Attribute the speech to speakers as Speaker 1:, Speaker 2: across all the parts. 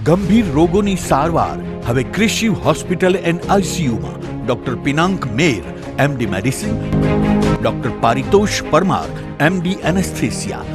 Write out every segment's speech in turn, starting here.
Speaker 1: ગંભીર રોગોની સારવાર હવે કૃષિ હોસ્પિટલ એન્ડ આઈસીયુમાં doctor પિનાંક Mer, MD medicine, doctor Paritosh Parmar, MD anaesthesia,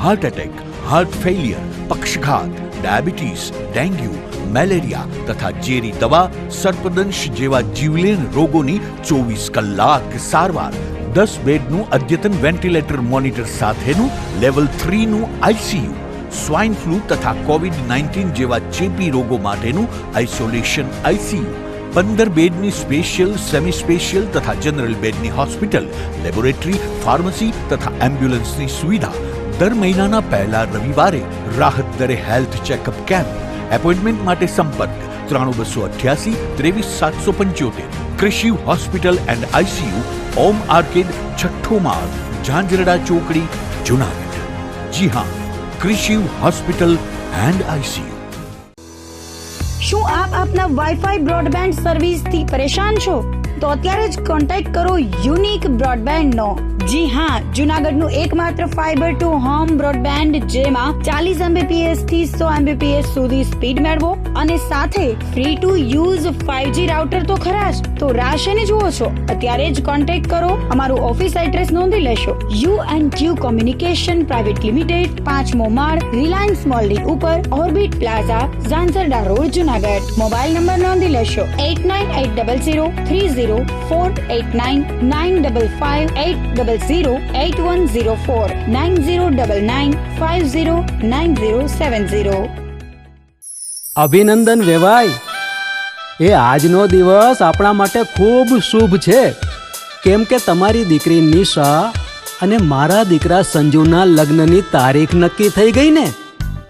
Speaker 1: heart attack, heart failure, પક્ષઘાત, ડાયાબિટીસ, ડેન્ગ્યુ, મેલેરિયા તથા ઝેરી દવા, સર્પદંશ જેવા જીવલેણ રોગોની 24 કલાક સારવાર, 10 બેડનું અદ્યતન વેન્ટિલેટર મોનિટર સાથેનું લેવલ 3નું આઈસીયુ, સ્વાઇન ફ્લૂ તથા કોવિડ-19 જેવા ચેપી રોગો માટેનું આઇસોલેશન આઈસીયુ, 15 બેડની સ્પેશિયલ, સેમી સ્પેશિયલ તથા જનરલ બેડની હોસ્પિટલ, લેબોરેટરી, ફાર્મસી તથા એમ્બ્યુલન્સની સુવિધા, દર મહિનાના પહેલા રવિવારે રાહત દરે હેલ્થ ચેકઅપ કેમ્પ. એપોઇન્ટમેન્ટ માટે સંપર્ક 9288 23775. કૃષિ hospital and ICU, Om arcade, છઠ્ઠો માળ, ઝાંઝરડા ચોકડી, જુનાગઢ. જી હા, કૃષિ હોસ્પિટલ એન્ડ આઈસીયુ.
Speaker 2: શું આપ આપના વાઈફાઈ બ્રોડબેન્ડ સર્વિસથી પરેશાન છો? તો અત્યારે જ કોન્ટેક્ટ કરો યુનિક બ્રોડબેન્ડ નો. જી હા, જુનાગઢનું એકમાત્ર ફાઈબર ટુ હોમ બ્રોડબેન્ડ, જેમાં 40 Mbps થી 100 Mbps સુધી સ્પીડ મેળવો અને સાથે free to use 5G router તો ખરા જ. તો રાહ શેની જુઓ છો? અત્યારે જ કોન્ટેક્ટ કરો. અમારું ઓફિસ એડ્રેસ નોંધી લેશો. U&Q કોમ્યુનિકેશન પ્રાઇવેટ લિમિટેડ, 5મો માળ, રિલાયન્સ મોલની ઉપર, orbit plaza, Zanzarda road, Junagadh. Mobile number નોંધી લેશો 8980030489 95580808104 9099509070.
Speaker 3: અભિનંદન વેવાય. એ આજનો દિવસ આપણા માટે ખૂબ શુભ છે, કેમ કે તમારી દીકરી નિશા અને મારા દીકરા સંજુના લગ્નની તારીખ નક્કી થઈ ગઈ ને.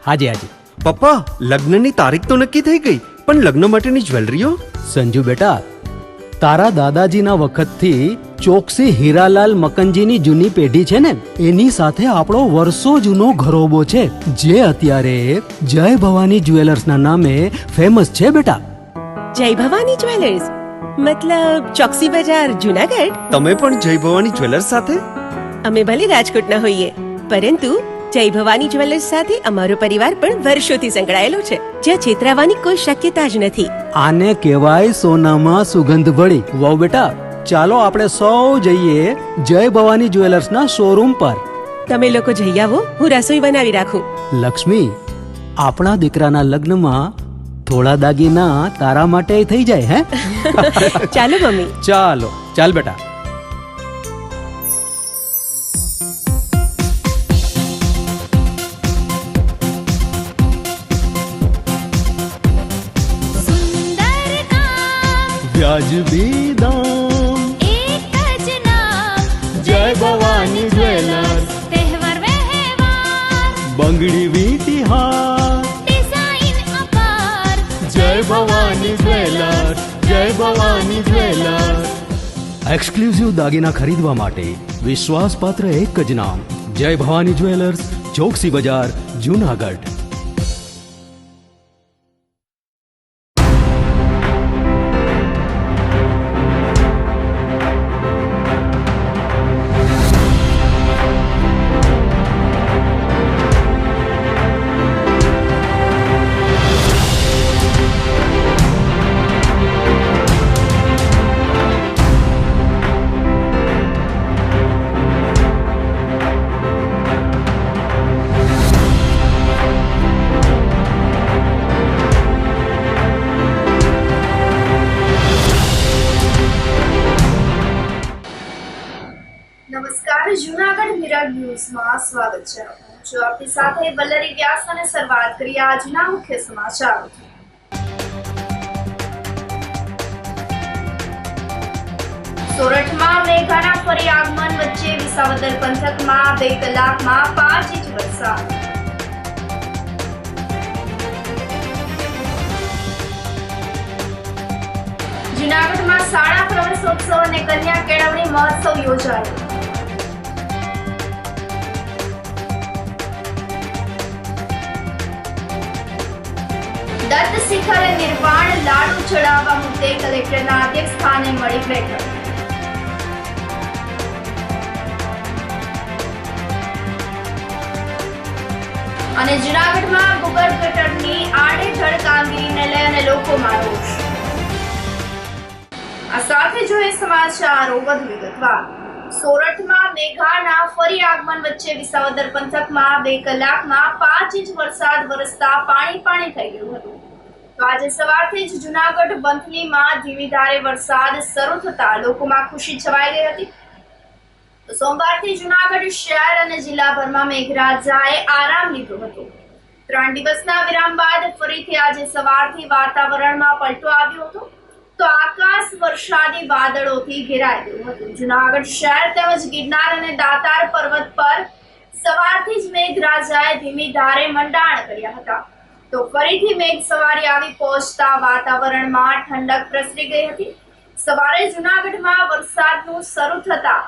Speaker 3: હાજી હાજી
Speaker 4: પપ્પા, લગ્નની તારીખ તો નક્કી થઈ ગઈ, પણ લગ્ન માટેની જ્વેલરીઓ?
Speaker 3: સંજુ બેટા, તારા દાદાજીના વખતથી ચોકસી હીરાલાલ મકનજીની જૂની પેઢી છે ને, એની સાથે આપણો વર્ષો જૂનો ઘરોબો છે, જે અત્યારે જય ભવાની જ્વેલર્સના નામે ફેમસ છે બેટા.
Speaker 5: જય ભવાની જ્વેલર્સ મતલબ ચોકસી બજાર, જુનાગઢ?
Speaker 4: તમે પણ જય ભવાની જ્વેલર્સ સાથે?
Speaker 5: અમે ભલે રાજકોટના હોઈએ, પરંતુ જય ભવાની જ્વેલર્સ સાથે અમારો પરિવાર પણ વર્ષોથી સંકળાયેલો છે, જ્યાં છેતરાવાની કોઈ શક્યતા જ નથી.
Speaker 3: આને કહેવાય સોનામાં સુગંધ ભળી. વાવ બેટા, ચાલો આપણે સૌ જઈએ જય ભવાની જ્વેલર્સના શોરૂમ પર.
Speaker 5: તમે લોકો જઈ આવો, હું રસોઈ બનાવી રાખું.
Speaker 3: લક્ષ્મી, આપણા દીકરાના લગ્નમાં થોડા દાગીના તારા માટે થઈ જાય. હે
Speaker 5: ચાલો મમ્મી.
Speaker 3: ચાલો ચાલ બેટા. વ્યાજબી દામ,
Speaker 6: એક જ નામ,
Speaker 3: જય ભવાની જ્વેલર્સ.
Speaker 6: તહેવાર વ્યવહાર,
Speaker 3: બંગડી વીંટી હાર,
Speaker 6: ડિઝાઇન અપાર,
Speaker 3: જય ભવાની જ્વેલર્સ, જય ભવાની જ્વેલર્સ. એક્સક્લુઝિવ દાગીના ખરીદવા માટે વિશ્વાસપાત્ર એક જ નામ, જય ભવાની જ્વેલર્સ, ચોકસી બજાર, જુનાગઢ.
Speaker 7: નમસ્કાર, જૂનાગઢ મિરર ન્યૂઝમાં સ્વાગત છે. હું છું આપની સાથે વલ્લરી વ્યાસ અને શરૂઆત કરીએ આજના મુખ્ય સમાચારોથી. સોરઠમાં મેઘાના ફરી આગમન વચ્ચે વિસાવદર પંથકમાં 2 કલાકમાં 5 ઇંચ વરસાદ. જૂનાગઢમાં શાળા પ્રવેશોત્સવ અને કન્યા કેળવણી મહોત્સવ યોજાયો. દત્ત શિખરે નિર્વાણ લાડુ ચડાવવા મુદ્દે કલેક્ટરના અધ્યક્ષ સ્થાને મળી બેઠક. અને જૂનાગઢમાં ભૂગર્ભ ગટરની લોકોમાં રોષ। આ સાથે જોઈએ સમાચારો વધુ વિગતવાર। સોરઠમાં મેઘાના ફરી આગમન વચ્ચે વિસાવદર પંથકમાં 2 કલાકમાં 5 ઇંચ વરસાદ વરસતા પાણી થઈ ગયું હતું। તો આજે સવારથી જ જૂનાગઢ વંથલીમાં ધીમી ધારે વરસાદ શરૂ થતા લોકોમાં ખુશી છવાઈ ગઈ હતી। તો સોમવારથી જૂનાગઢ શહેર અને જિલ્લાભરમાં મેઘરાજાએ આરામ લીધો હતો। 3 દિવસના વિરામ બાદ ફરીથી આજે સવારથી વાતાવરણમાં પલટો આવ્યો હતો। તો આકાશ વરસાદી વાદળોથી ઘેરાઈ ગયું હતું। જૂનાગઢ શહેર તેમજ ગિરનાર અને દાતાર પર્વત પર સવારથી જ મેઘરાજાએ ધીમી ધારે મંડાણ કર્યા હતા। તો ફરીથી મેઘ સવારી આવી પહોંચતા વાતાવરણમાં ઠંડક પ્રસરી ગઈ હતી। સવારે જૂનાગઢમાં વરસાદનું શરૂ થતા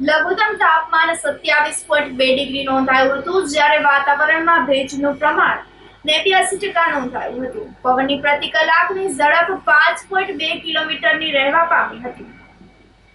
Speaker 7: લઘુત્તમ તાપમાન 27.2 ડિગ્રી નોંધાયું હતું, જ્યારે વાતાવરણમાં ભેજનું પ્રમાણ 89% નોંધાયું હતું। પવનની પ્રતિ કલાકની ઝડપ 5.2 કિલોમીટરની રહેવા પામી હતી।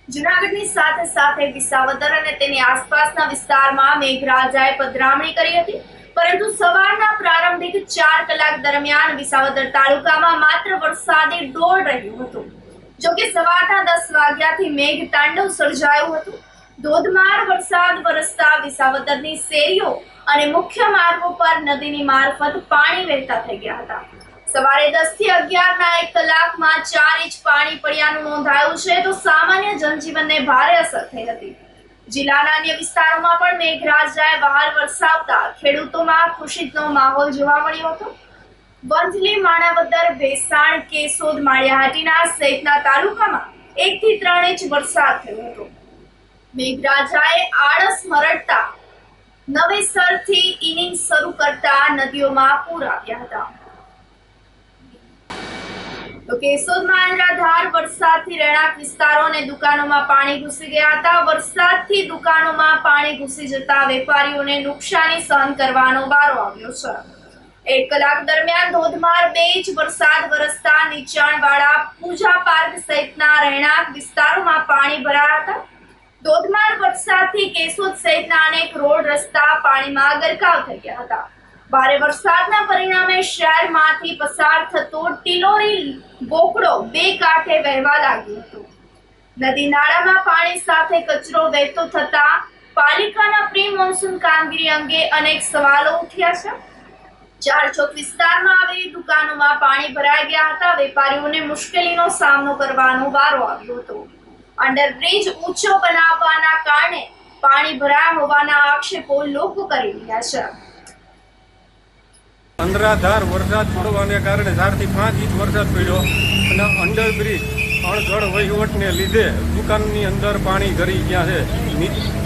Speaker 7: જૂનાગઢની સાથે સાથે વિસાવદર અને તેની આસપાસના વિસ્તારમાં મેઘરાજાએ પધરામણી કરી હતી, પરંતુ સવારના પ્રારંભિક 4 કલાક દરમિયાન વિસાવદર તાલુકામાં માત્ર વરસાદી ડોળ રહ્યું હતું। જોકે સવારના 10 વાગ્યાથી મેઘ તાંડવ સર્જાયું હતું। ધોધમાર વરસાદ વરસતા વિસાવદરની શેરીઓ અને મુખ્ય માર્ગો પર નદીની મારફત પાણી વહેતા થઈ ગયા હતા। સવારે 10 થી 11ના 1 કલાકમાં 4 ઇંચ પાણી પડ્યાનું નોંધાયું છે, તો સામાન્ય જનજીવનને ભારે અસર થઈ હતી। જિલ્લાના અન્ય વિસ્તારોમાં પણ મેઘરાજાએ બહાર વરસાવતા ખેડૂતોમાં ખુશીનો માહોલ જોવા મળ્યો હતો। વંથલી, માણાવદર, ભેસાણ, કેશોદ, માળિયાહાટીના સહિતના તાલુકામાં 1 થી 3 ઇંચ વરસાદ થયો હતો। મેઘરાજાએ આળસ મરડતા નવેસરથી ઇનિંગ શરૂ કરતા નદીઓમાં પૂર આવ્યા હતા। તો કેશોદમાં અનરાધાર વરસાદથી રહેણાંક વિસ્તારો અને દુકાનોમાં પાણી ઘૂસી ગયા હતા। વરસાદથી દુકાનોમાં પાણી ઘૂસી જતા વેપારીઓને નુકસાની સહન કરવાનો વારો આવ્યો છે। 1 કલાક દરમિયાન ધોધમાર 2 ઇંચ વરસાદ વરસતા નીચાણવાળા પૂજા પાર્ક સહિતના રહેણાંક વિસ્તારોમાં પાણી ભરાયા હતા। ધોધમાર વરસાદથી કેશોદ સહિતના અનેક રોડ રસ્તા પાણીમાં ગરકાવ થઈ ગયા હતા। ભારે વરસાદના પરિણામે શહેરમાંથી પસાર થતો ટિલોરી બોકડો 2 કાંઠે વહેવા લાગ્યો હતો। નદી નાળામાં પાણી સાથે કચરો વહેતો થતા પાલિકાના પ્રી મોન્સૂન કામગીરી અંગે અનેક સવાલો ઉઠ્યા છે। 4 ચોક વિસ્તારમાં આવેલી દુકાનોમાં પાણી ભરાઈ ગયા હતા। વેપારીઓને મુશ્કેલીનો સામનો કરવાનો વારો આવ્યો હતો। અંડરબ્રિજ ઊંચો બનાવવાના કારણે પાણી ભરાયા હોવાના આક્ષેપો લોકો કરી રહ્યા છે।
Speaker 8: અનરાધાર વરસાદ પડવાને કારણે 4 થી 5 ઇંચ વરસાદ પડ્યો અને અંડરબ્રિજ અણઘડ વહીવટને લીધે દુકાનની અંદર પાણી ઘરી ગયા છે।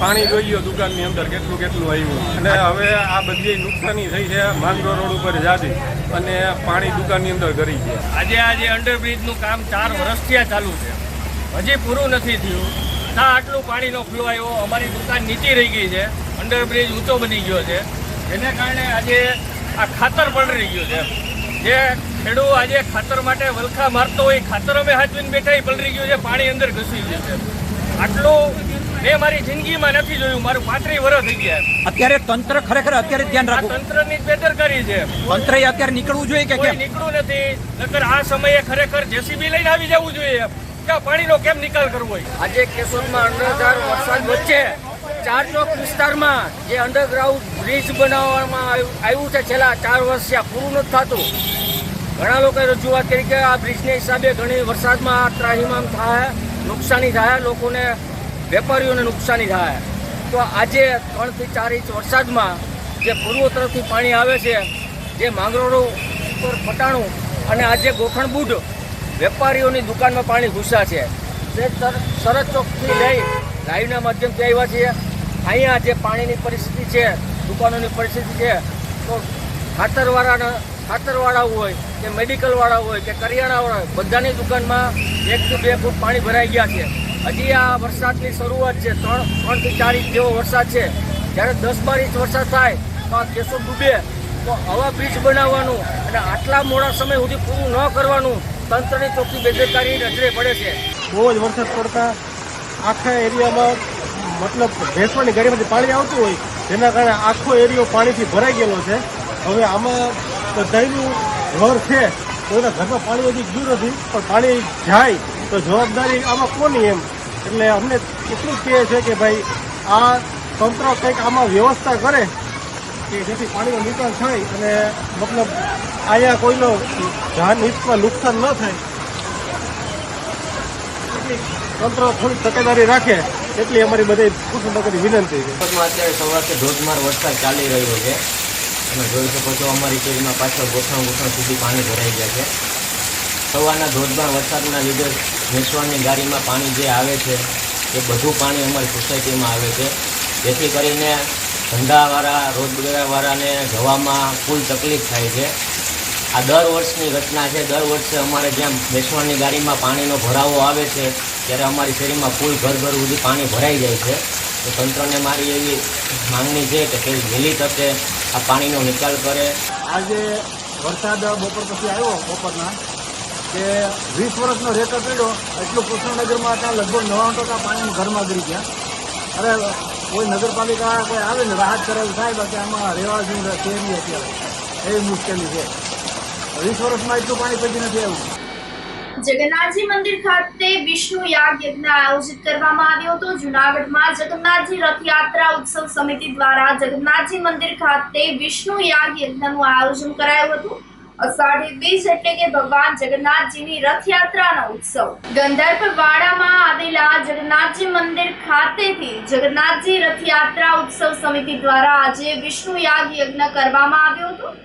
Speaker 8: પાણી જોઈએ દુકાનની અંદર કેટલું આવ્યું, અને હવે આ બધી નુકસાની થઈ છે। માંગરો રોડ ઉપર જાતી અને પાણી દુકાનની અંદર ઘરી ગયા।
Speaker 9: આજે અંડરબ્રિજનું કામ 4 વર્ષથી ચાલુ છે, હજી પૂરું નથી થયું। આટલું પાણીનો ફ્લો આવ્યો, અમારી દુકાન નીચી રહી ગઈ છે। અંડરબ્રિજ ઊંચો બની ગયો છે, જેને કારણે આજે આ ખાતર પણ રહી ગયું છે। જે ખેડૂત આજે ખાતર માટે વલખા મારતો હોય, ખાતર અમે હાથવીને બેઠા પલરી ગયું છે, પાણી અંદર ઘૂસી ગયું છે। આટલું મેં મારી જિંદગીમાં નથી જોયું। મારું 35 વર્ષ થઈ ગયા।
Speaker 10: અત્યારે તંત્ર ખરેખર અત્યારે ધ્યાન રાખવું,
Speaker 9: તંત્રની બેદરકારી છે।
Speaker 10: તંત્રએ અત્યારે નીકળવું જોઈએ કે કેમ?
Speaker 9: નીકળવું નથી, નકર આ સમયે ખરેખર જેસીબી લઈને આવી જવું જોઈએ કે પાણીનો કેમ નિકાલ કરવો હોય।
Speaker 11: આજે કેશોદમાં અનરાધાર વરસાદ વચ્ચે 4 ચોક વિસ્તારમાં જે અંડરગ્રાઉન્ડ બ્રિજ બનાવવામાં આવ્યું છે, છેલ્લા 4 વર્ષથી આ પૂરું નથી થતું। ઘણા લોકોએ રજૂઆત કરી કે આ બ્રિજને હિસાબે ઘણી વરસાદમાં ત્રાહિમામ થાય, નુકસાની થાય, લોકોને વેપારીઓને નુકસાની થાય। તો આજે 3 થી 4 ઇંચ વરસાદમાં જે પૂર્વ તરફથી પાણી આવે છે, જે માંગરોળ ઉપર ફટાણું અને આજે ગોખણબુડ વેપારીઓની દુકાનમાં પાણી ઘૂસ્યા છે। તે સરહદ ચોકથી લઈ લાઈવના માધ્યમથી આવ્યા છીએ। અહીંયા જે પાણીની પરિસ્થિતિ છે, દુકાનોની પરિસ્થિતિ છે, તો ખાતરવાળા હોય કે મેડિકલવાળા હોય કે કરિયાણાવાળા હોય, બધાની દુકાનમાં 1 થી 2 ફૂટ પાણી ભરાઈ ગયા છે। હજી આ વરસાદની શરૂઆત છે, 3 થી 4 ઇંચ જેવો વરસાદ છે। જ્યારે 10-12 ઇંચ વરસાદ થાય તો આ કેશોદ ડૂબે, તો આવા બ્રિજ બનાવવાનું અને આટલા મોડા સમય સુધી પૂરું ન કરવાનું તંત્રની ચોખ્ખી બેદરકારી નજરે પડે છે।
Speaker 8: બહુ જ વરસાદ પડતા આખા એરિયામાં મતલબ ભેંસવાની ગાડીમાંથી પાણી આવતું હોય, જેના કારણે આખો એરિયો પાણીથી ભરાઈ ગયેલો છે। હવે આમાં બધાનું ઘર છે કોઈના ઘરમાં પાણી હજી ગયું નથી, પણ પાણી જાય તો જવાબદારી આમાં કોની એમ. એટલે અમને એટલું જ કહે છે કે ભાઈ આ તંત્ર કંઈક આમાં વ્યવસ્થા કરે કે જેથી પાણીનો નિકાલ થાય અને મતલબ અહીંયા કોઈનો જાન હિતમાં નુકસાન ન થાય, એટલી તંત્ર થોડી તકેદારી રાખે એટલી અમારી બધી કુટુંબની વિનંતી છે.
Speaker 11: અત્યારે સવારથી ધોધમાર વરસાદ ચાલી રહ્યો છે. તમે જોઈ શકો છો અમારી શેરીમાં પાછળ ગોઠણ સુધી પાણી ભરાઈ ગયા છે. સવારના ધોધમાર વરસાદના લીધે મેસવાણની ગાડીમાં પાણી જે આવે છે એ બધું પાણી અમારી સોસાયટીમાં આવે છે, જેથી કરીને ધંધાવાળા રોજગારવાળાને જવામાં ફૂલ તકલીફ થાય છે. આ દર વર્ષની ઘટના છે. દર વર્ષે અમારે જ્યાં મેસવાણની ગાડીમાં પાણીનો ભરાવો આવે છે ત્યારે અમારી શેરીમાં ફૂલ ઘર સુધી પાણી ભરાઈ જાય છે. તો તંત્રને મારી એવી માંગણી છે કે તે વહેલી તકે આ પાણીનો નિકાલ કરે.
Speaker 8: આજે વરસાદ બપોર પછી આવ્યો, બપોરના કે 20 વર્ષનો રેકોર્ડ પડ્યો એટલું કૃષ્ણનગરમાં ત્યાં લગભગ 99% પાણી ઘરમાં ગરી ગયા. અરે કોઈ નગરપાલિકા કોઈ આવે ને રાહત કરાવી થાય, બાકી આમાં રહેવા જેવું શહેરી અત્યારે એવી મુશ્કેલી છે. 20 વર્ષમાં એટલું પાણી પછી નથી આવ્યું.
Speaker 7: જગન્નાથજી મંદિર ખાતે વિષ્ણુ યાગ યજ્ઞ આયોજિત કરવામાં આવ્યો હતો. જૂનાગઢમાં જગન્નાથજી રથયાત્રા ઉત્સવ સમિતિ દ્વારા જગન્નાથજી મંદિર ખાતે વિષ્ણુ યાગ યજ્ઞનું આયોજન કરાયું હતું. અષાઢી બીજ એટલે કે ભગવાન જગન્નાથજીની રથયાત્રાનો ઉત્સવ ગંધર્પવાડામાં આવેલા જગન્નાથજી મંદિર ખાતેથી જગન્નાથજી રથયાત્રા ઉત્સવ સમિતિ દ્વારા આજે વિષ્ણુ યાગ યજ્ઞ કરવામાં આવ્યો હતો.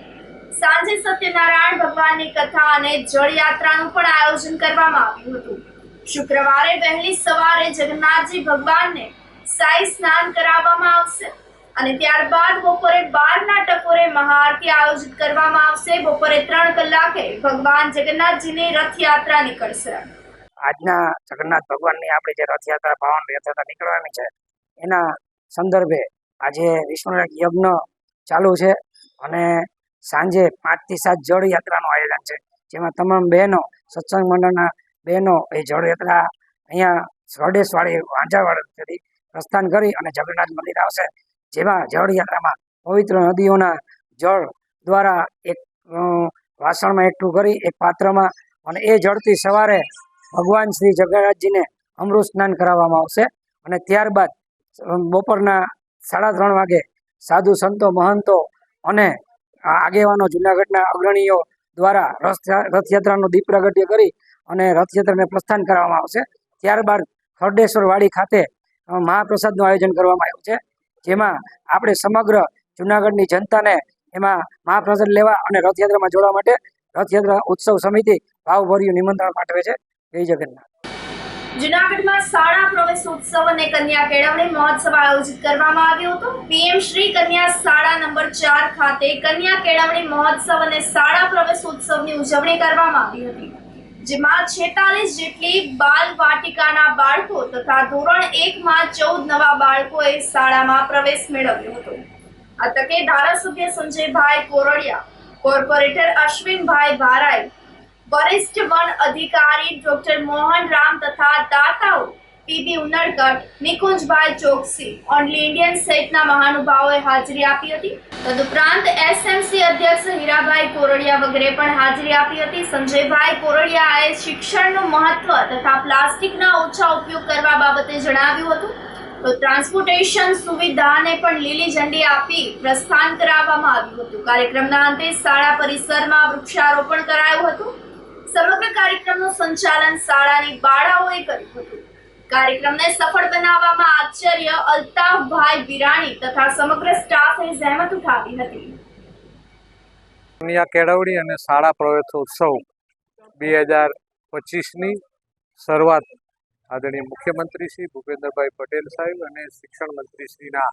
Speaker 7: સાંજે સત્યનારાયણ ભગવાનની કથા અને જળયાત્રાનું પણ આયોજન કરવામાં આવ્યું હતું. શુક્રવારે વહેલી સવારે જગન્નાથજી ભગવાનને સાઈ સ્નાન કરાવવામાં આવશે અને ત્યારબાદ બપોરે 12ના ટકોરે મહાઆરતી આયોજિત કરવામાં આવશે. બપોરે 3 કલાકે ભગવાન જગન્નાથજીની રથયાત્રા નીકળશે.
Speaker 12: આજના જગન્નાથ ભગવાનની આપણી જે રથયાત્રા પાવન રથયાત્રા નીકળવાની છે એના સંદર્ભે આજે વિષ્ણુ યજ્ઞ ચાલુ છે અને સાંજે 5 થી 7 જળ યાત્રાનું આયોજન છે, જેમાં તમામ બહેનો, સત્સંગ મંડળના બહેનો એ જળયાત્રા અહીંયા સ્વર્ડેશવાળી વાંજાવાડથી પ્રસ્થાન કરી અને જગન્નાથ મંદિર આવશે. જેમાં જળયાત્રામાં પવિત્ર નદીઓના જળ દ્વારા એક વાસણમાં એકઠું કરી એક પાત્રમાં અને એ જળથી સવારે ભગવાન શ્રી જગન્નાથજીને અમૃત સ્નાન કરાવવામાં આવશે અને ત્યારબાદ બપોરના 3:30 વાગે સાધુ સંતો, મહંતો અને આગેવાનો, જૂનાગઢના અગ્રણીઓ દ્વારા રથયાત્રાનું દીપ પ્રાગટ્ય કરી અને રથયાત્રાને પ્રસ્થાન કરવામાં આવશે. ત્યારબાદ ખરડેશ્વર વાડી ખાતે મહાપ્રસાદનું આયોજન કરવામાં આવ્યું છે, જેમાં આપણે સમગ્ર જૂનાગઢની જનતાને એમાં મહાપ્રસાદ લેવા અને રથયાત્રામાં જોડવા માટે રથયાત્રા ઉત્સવ સમિતિ ભાવભર્યું નિમંત્રણ પાઠવે છે. જય જગન્નાથ.
Speaker 7: જૂનાગઢમાં શાળા પ્રવેશ ઉત્સવ અને કન્યા કેળવણી મહોત્સવ આયોજિત કરવામાં આવ્યો હતો. પીએમ શ્રી કન્યા શાળા નંબર 4 ખાતે કન્યા કેળવણી મહોત્સવ અને શાળા પ્રવેશ ઉત્સવની ઉજવણી કરવામાં આવી હતી, જેમાં 46 જેટલી બાલ વાટિકાના બાળકો તથા ધોરણ 1માં 14 નવા બાળકોએ શાળામાં પ્રવેશ મેળવ્યો હતો. આ તકે ધારાસભ્ય સંજયભાઈ કોરડિયા, કોર્પોરેટર અશ્વિનભાઈ ભારાઈ, વરિષ્ઠ વન અધિકારી ડોક્ટર મોહન રામ તથા દાતાઓ PB Unadkat, નિકુંજભાઈ Choksi, only Indian સહિતના મહાનુભાવોએ હાજરી આપી હતી. તદુપરાંત એસએમસી અધ્યક્ષ હીરાભાઈ કોરડિયા વગેરે પણ હાજરી આપી હતી. સંજયભાઈ કોરડિયાએ શિક્ષણનું મહત્વ તથા પ્લાસ્ટિકના ઓછા ઉપયોગ કરવા બાબતે જણાવ્યું હતું. તો ટ્રાન્સપોર્ટેશન સુવિધાને પણ લીલી ઝંડી આપી પ્રસ્થાન કરાવવામાં આવ્યું હતું. કાર્યક્રમના અંતે શાળા પરિસરમાં વૃક્ષારોપણ કરાયું હતું. સમગ્ર કાર્યક્રમનું સંચાલન શાળાની બાળાઓએ કર્યું હતું. કાર્યક્રમને સફળ બનાવવામાં આચાર્ય અલ્તાફભાઈ વિરાણી તથા સમગ્ર સ્ટાફે જહેમત ઉઠાવી હતી.
Speaker 8: કન્યા કેળવણી અને શાળા પ્રવેશ ઉત્સવ 2025ની શરૂઆત આદરણીય મુખ્યમંત્રી શ્રી ભૂપેન્દ્રભાઈ પટેલ સાહેબ અને શિક્ષણ મંત્રી શ્રીના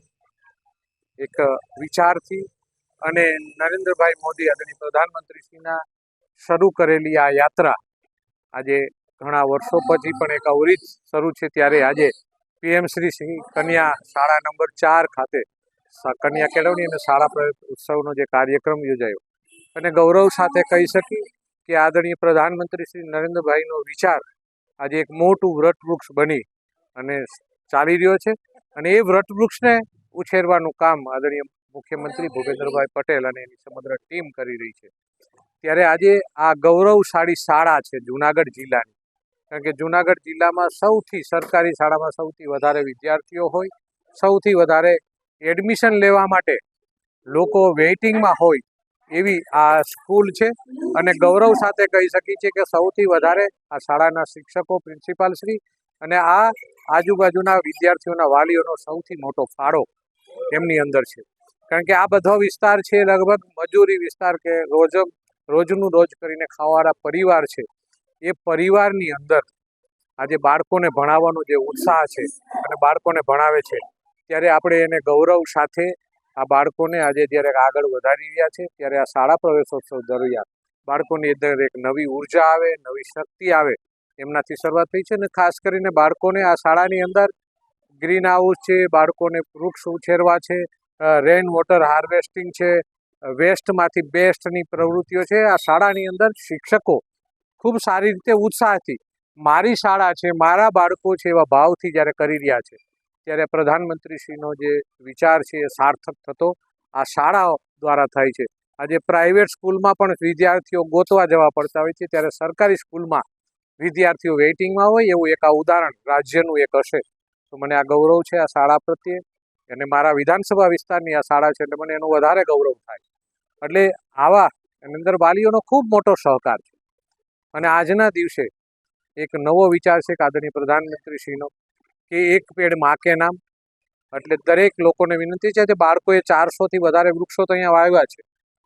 Speaker 8: એક વિચારથી અને નરેન્દ્રભાઈ મોદી આદરણીય પ્રધાનમંત્રી શ્રીના શરૂ કરેલી આ યાત્રા આજે ઘણા વર્ષો પછી પણ એક અવરિત શરૂ છે, ત્યારે આજે પીએમ શ્રી કન્યા શાળા નંબર 4 ખાતે કન્યા કેળવણી અને શાળા પ્રવેશ ઉત્સવનો જે કાર્યક્રમ યોજાયો અને ગૌરવ સાથે કહી શકી કે આદરણીય પ્રધાનમંત્રી શ્રી નરેન્દ્રભાઈનો વિચાર આજે એક મોટું વટવૃક્ષ બની અને ચાલી રહ્યો છે અને એ વટવૃક્ષને ઉછેરવાનું કામ આદરણીય મુખ્યમંત્રી ભૂપેન્દ્રભાઈ પટેલ અને એની સમગ્ર ટીમ કરી રહી છે. ત્યારે આજે આ ગૌરવશાળી શાળા છે જુનાગઢ જિલ્લાની, કારણ કે જુનાગઢ જિલ્લામાં સૌથી સરકારી શાળામાં સૌથી વધારે વિદ્યાર્થીઓ હોય, સૌથી વધારે એડમિશન લેવા માટે લોકો વેઇટિંગમાં હોય એવી આ સ્કૂલ છે. અને ગૌરવ સાથે કહી શકીએ છીએ કે સૌથી વધારે આ શાળાના શિક્ષકો, પ્રિન્સિપાલ શ્રી અને આ આજુબાજુના વિદ્યાર્થીઓના વાલીઓનો સૌથી મોટો ફાળો એમની અંદર છે. કારણ કે આ બધો વિસ્તાર છે લગભગ મજૂરી વિસ્તાર કે રોજનું રોજ કરીને ખાવાવાળા પરિવાર છે. એ પરિવારની અંદર આજે બાળકોને ભણાવવાનો જે ઉત્સાહ છે અને બાળકોને ભણાવે છે, ત્યારે આપણે એને ગૌરવ સાથે આ બાળકોને આજે જ્યારે આગળ વધારી રહ્યા છે, ત્યારે આ શાળા પ્રવેશોત્સવ દરમિયાન બાળકોની અંદર એક નવી ઉર્જા આવે, નવી શક્તિ આવે, એમનાથી શરૂઆત થઈ છે. અને ખાસ કરીને બાળકોને આ શાળાની અંદર ગ્રીન હાઉસ છે, બાળકોને વૃક્ષ ઉછેરવા છે, રેઇન વોટર હાર્વેસ્ટિંગ છે, વેસ્ટમાંથી બેસ્ટની પ્રવૃત્તિઓ છે. આ શાળાની અંદર શિક્ષકો ખૂબ સારી રીતે ઉત્સાહથી મારી શાળા છે, મારા બાળકો છે એવા ભાવથી જ્યારે કરી રહ્યા છે, ત્યારે પ્રધાનમંત્રીશ્રીનો જે વિચાર છે એ સાર્થક થતો આ શાળાઓ દ્વારા થાય છે. આજે પ્રાઇવેટ સ્કૂલમાં પણ વિદ્યાર્થીઓ ગોતવા જવા પડતા હોય છે, ત્યારે સરકારી સ્કૂલમાં વિદ્યાર્થીઓ વેઇટિંગમાં હોય એવું એક આ ઉદાહરણ રાજ્યનું એક હશે. તો મને આ ગૌરવ છે આ શાળા પ્રત્યે, અને મારા વિધાનસભા વિસ્તારની આ શાળા છે એટલે મને એનું વધારે ગૌરવ થાય. એટલે આવા એની અંદર વાલીઓનો ખૂબ મોટો સહકાર છે. અને આજના દિવસે એક નવો વિચાર છે આદરણીય પ્રધાનમંત્રીશ્રીનો કે એક પેડ માં કે નામ, એટલે દરેક લોકોને વિનંતી છે કે બાળકોએ 400થી વધારે વૃક્ષો તો અહીંયા વાવ્યા છે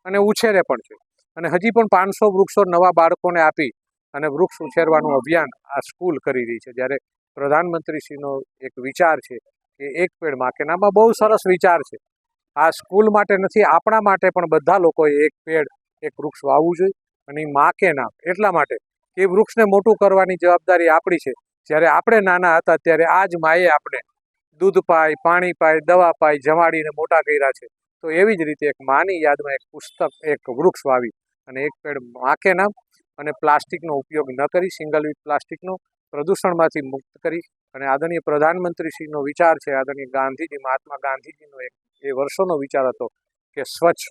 Speaker 8: અને ઉછેરે પણ છે, અને હજી પણ 500 વૃક્ષો નવા બાળકોને આપી અને વૃક્ષ ઉછેરવાનું અભિયાન આ સ્કૂલ કરી રહી છે. જ્યારે પ્રધાનમંત્રીશ્રીનો એક વિચાર છે કે એક પેડ માં કે નામ, બહુ સરસ વિચાર છે. આ સ્કૂલ માટે નથી, આપણા માટે પણ બધા લોકોએ એક પેડ, એક વૃક્ષ વાવવું જોઈએ. અને માં કે નામ એટલા માટે કે વૃક્ષને મોટું કરવાની જવાબદારી આપણી છે. જ્યારે આપણે નાના હતા ત્યારે આ જ માએ આપણે દૂધ પાય, પાણી પાય, દવા પાય, જમાડીને મોટા કર્યા છે. તો એવી જ રીતે એક માની યાદમાં એક પુસ્તક, એક વૃક્ષ વાવી અને એક પેડ માં કે નામ, અને પ્લાસ્ટિકનો ઉપયોગ ન કરી, સિંગલ યુઝ પ્લાસ્ટિકનો પ્રદૂષણમાંથી મુક્ત કરી, અને આદરણીય પ્રધાનમંત્રીશ્રીનો વિચાર છે, આદરણીય ગાંધીજી, મહાત્મા ગાંધીજીનો એક એ વર્ષોનો વિચાર હતો કે સ્વચ્છ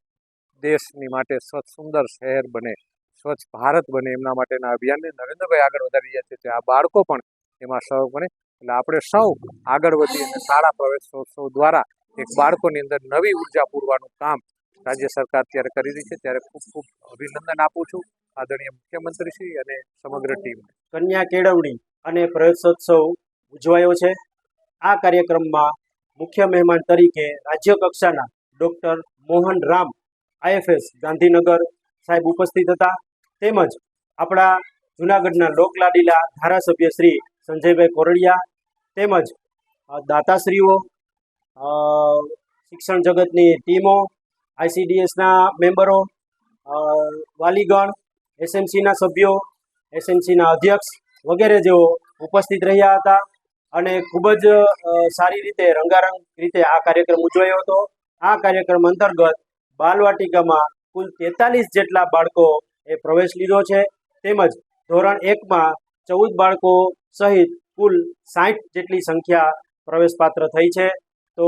Speaker 8: દેશની માટે સ્વચ્છ સુંદર શહેર બને, સ્વચ્છ ભારત બને, એમના માટેના અભિયાનને નરેન્દ્રભાઈ આગળ વધારી રહ્યા છે. તે આ બાળકો પણ એમાં સહયોગ બને. એટલે આપણે સૌ આગળ વધી અને શાળા પ્રવેશોત્સવ દ્વારા એક બાળકોની અંદર નવી ઉર્જા પૂરવાનું કામ રાજ્ય સરકાર ત્યારે કરી રહી છે. ત્યારે ખૂબ ખૂબ અભિનંદન આપું છું આદરણીય મુખ્યમંત્રીશ્રી અને સમગ્ર ટીમ.
Speaker 13: કન્યા કેળવણી અને પ્રવેશોત્સવ ઉજવાયો છે. આ કાર્યક્રમમાં મુખ્ય મહેમાન તરીકે રાજ્ય કક્ષાના ડૉક્ટર મોહન રામ IFS ગાંધીનગર સાહેબ ઉપસ્થિત હતા. તેમજ આપણા જૂનાગઢના લોકલાડીલા ધારાસભ્ય શ્રી સંજયભાઈ કોરડિયા, તેમજ દાતાશ્રીઓ, શિક્ષણ જગતની ટીમો, ICDSના મેમ્બરો, વાલીગણ, SMCના સભ્યો, SMCના અધ્યક્ષ વગેરે જેઓ ઉપસ્થિત રહ્યા હતા. અને ખૂબ જ સારી રીતે રંગારંગ રીતે આ કાર્યક્રમ ઉજવાયો હતો. આ કાર્યક્રમ અંતર્ગત બાલવાટિકામાં કુલ 43 જેટલા બાળકો એ પ્રવેશ લીધો છે. તેમજ ધોરણ 1માં 14 બાળકો સહિત કુલ 60 જેટલી સંખ્યા પ્રવેશપાત્ર થઈ છે. તો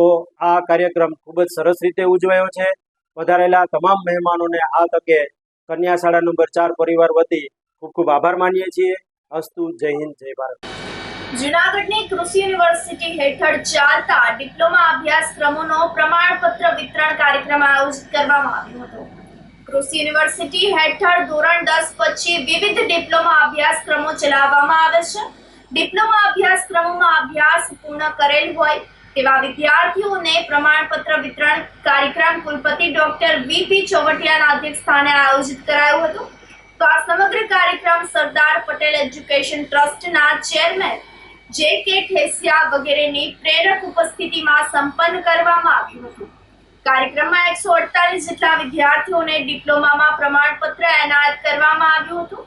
Speaker 13: આ કાર્યક્રમ ખૂબ જ સરસ રીતે ઉજવાયો છે. વધારેલા તમામ મહેમાનોને આ તકે કન્યા શાળા નંબર 4 પરિવાર વતી ખૂબ ખૂબ આભાર માનીએ છીએ. અસ્તુ. જય હિન્દ, જય ભારત.
Speaker 7: જૂનાગઢની કૃષિ યુનિવર્સિટી હેઠળ ચાલતા ડિપ્લોમા અભ્યાસક્રમોનો પ્રમાણપત્ર વિતરણ કાર્યક્રમ આયોજિત કરવામાં આવ્યો હતો. કૃષિ યુનિવર્સિટી હેઠળ ધોરણ 10 પછી વિવિધ ડિપ્લોમા અભ્યાસક્રમો ચલાવવામાં આવે છે. ડિપ્લોમા અભ્યાસક્રમોમાં અભ્યાસ પૂર્ણ કરેલ હોય તેવા વિદ્યાર્થીઓને પ્રમાણપત્ર વિતરણ કાર્યક્રમ કુલપતિ ડોક્ટર VP ચોવટિયાના અધ્યક્ષસ્થાને આયોજિત કરાયો હતો. તો આ સમગ્ર કાર્યક્રમ સરદાર પટેલ એજ્યુકેશન ટ્રસ્ટના ચેરમેન JK ઠેસિયા વગેરેની પ્રેરક ઉપસ્થિતિમાં સંપન્ન કરવામાં આવ્યું હતું. કાર્યક્રમમાં 148 જેટલા વિદ્યાર્થીઓને ડિપ્લોમામાં પ્રમાણપત્ર એનાયત કરવામાં આવ્યું હતું,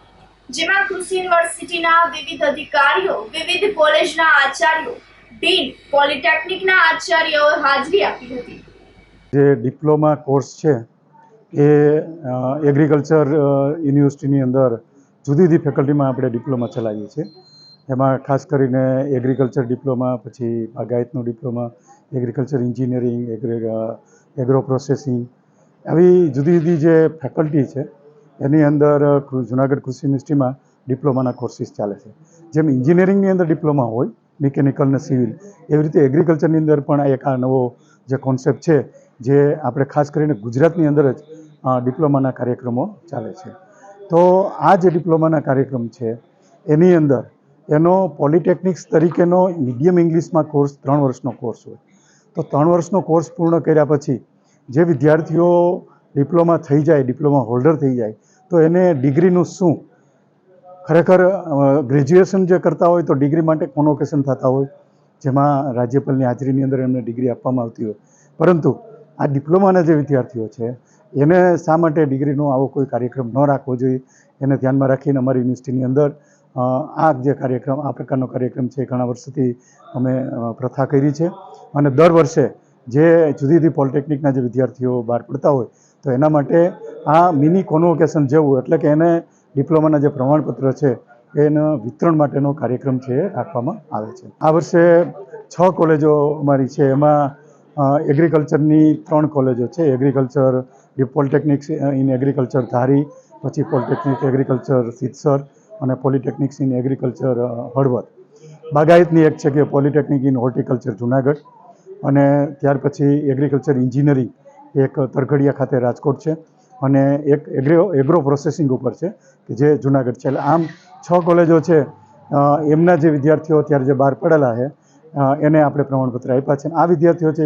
Speaker 7: જેમાં કૃષિ યુનિવર્સિટીના વિવિધ અધિકારીઓ, વિવિધ કોલેજના આચાર્યો, ડીન, પોલિટેકનિકના આચાર્યોએ હાજરી આપી હતી.
Speaker 14: જે ડિપ્લોમા કોર્સ છે એ એગ્રીકલ્ચર યુનિવર્સિટીની અંદર જુદી જુદી ફેકલ્ટીમાં આપણે ડિપ્લોમા ચલાવીએ છીએ. એમાં ખાસ કરીને એગ્રીકલ્ચર ડિપ્લોમા, પછી બાગાયતનો diploma, agriculture engineering, agro processing, આવી જુદી જુદી જે ફેકલ્ટી છે એની અંદર જુનાગઢ કૃષિ યુનિવર્સિટીમાં ડિપ્લોમાના કોર્સીસ ચાલે છે. જેમ એન્જિનિયરિંગની અંદર ડિપ્લોમા હોય, મિકેનિકલ ને સિવિલ, એવી રીતે એગ્રીકલ્ચરની અંદર પણ એક આ નવો જે કોન્સેપ્ટ છે, જે આપણે ખાસ કરીને ગુજરાતની અંદર જ ડિપ્લોમાના કાર્યક્રમો ચાલે છે. તો આ જે ડિપ્લોમાના કાર્યક્રમ છે એની અંદર એનો પોલિટેકનિક્સ તરીકેનો મીડિયમ ઇંગ્લિશમાં કોર્સ 3 વર્ષનો કોર્સ હોય. તો 3 વર્ષનો કોર્સ પૂર્ણ કર્યા પછી જે વિદ્યાર્થીઓ ડિપ્લોમા થઈ જાય, ડિપ્લોમા હોલ્ડર થઈ જાય, તો એને ડિગ્રીનું શું, ખરેખર ગ્રેજ્યુએશન જે કરતા હોય તો ડિગ્રી માટે કોન્વોકેશન થતા હોય, જેમાં રાજ્યપાલની હાજરીની અંદર એમને ડિગ્રી આપવામાં આવતી હોય. પરંતુ આ ડિપ્લોમાના જે વિદ્યાર્થીઓ છે એને શા માટે ડિગ્રીનો આવો કોઈ કાર્યક્રમ ન રાખવો જોઈએ, એને ધ્યાનમાં રાખીને અમારી યુનિવર્સિટીની અંદર આ જે કાર્યક્રમ, આ પ્રકારનો કાર્યક્રમ છે ઘણા વર્ષોથી અમે પ્રથા કરી છે. અને દર વર્ષે જે જુદી જુદી પોલિટેકનિકના જે વિદ્યાર્થીઓ બહાર પડતા હોય તો એના માટે આ મિની કોન્વોકેશન જેવું, એટલે કે એને ડિપ્લોમાના જે પ્રમાણપત્ર છે એના વિતરણ માટેનો કાર્યક્રમ છે એ રાખવામાં આવે છે. આ વર્ષે 6 કોલેજો અમારી છે, એમાં એગ્રીકલ્ચરની 3 કોલેજો છે. એગ્રીકલ્ચર પોલિટેકનિક્સ ઇન એગ્રીકલ્ચર ધારી, પછી પોલિટેકનિક એગ્રીકલ્ચર સિદ્ધસર અને પોલિટેકનિક્સ ઇન એગ્રીકલ્ચર હળવદ. બાગાયતની એક છે કે પોલિટેકનિક ઇન હોર્ટિકલ્ચર જુનાગઢ, અને ત્યાર પછી એગ્રીકલ્ચર એન્જિનિયરિંગ એક તરઘડિયા ખાતે રાજકોટ છે, અને એક એગ્રો પ્રોસેસિંગ ઉપર છે કે જે જુનાગઢ છે. એટલે આમ 6 કોલેજો છે, એમના જે વિદ્યાર્થીઓ અત્યારે જે બહાર પડેલા છે એને આપણે પ્રમાણપત્ર આપ્યા છે. આ વિદ્યાર્થીઓ છે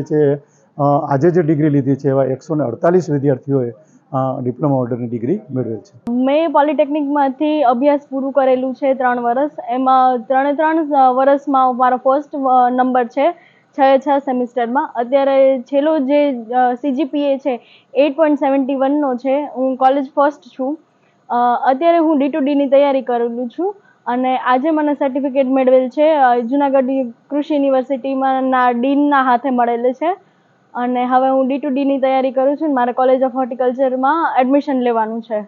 Speaker 14: આજે જે ડિગ્રી લીધી છે એવા 148 વિદ્યાર્થીઓએ ડિપ્લોમા હોલ્ડરની ડિગ્રી મેળવેલ છે.
Speaker 15: મેં પોલિટેકનિકમાંથી અભ્યાસ પૂરું કરેલું છે 3 વર્ષ. એમાં 3 વર્ષમાં મારો ફર્સ્ટ નંબર છે 6 સેમિસ્ટરમાં. અત્યારે છેલ્લો જે CGPA છે 8.71નો છે. હું કોલેજ ફર્સ્ટ છું. અત્યારે હું D2Dની તૈયારી કરેલું છું, અને આજે મને સર્ટિફિકેટ મેળવેલ છે જુનાગઢ કૃષિ યુનિવર્સિટીમાં ડીનના હાથે મળેલ છે. અને હવે હું D2Dની તૈયારી કરું છું. મારે કોલેજ ઓફ હોર્ટિકલ્ચરમાં એડમિશન લેવાનું છે.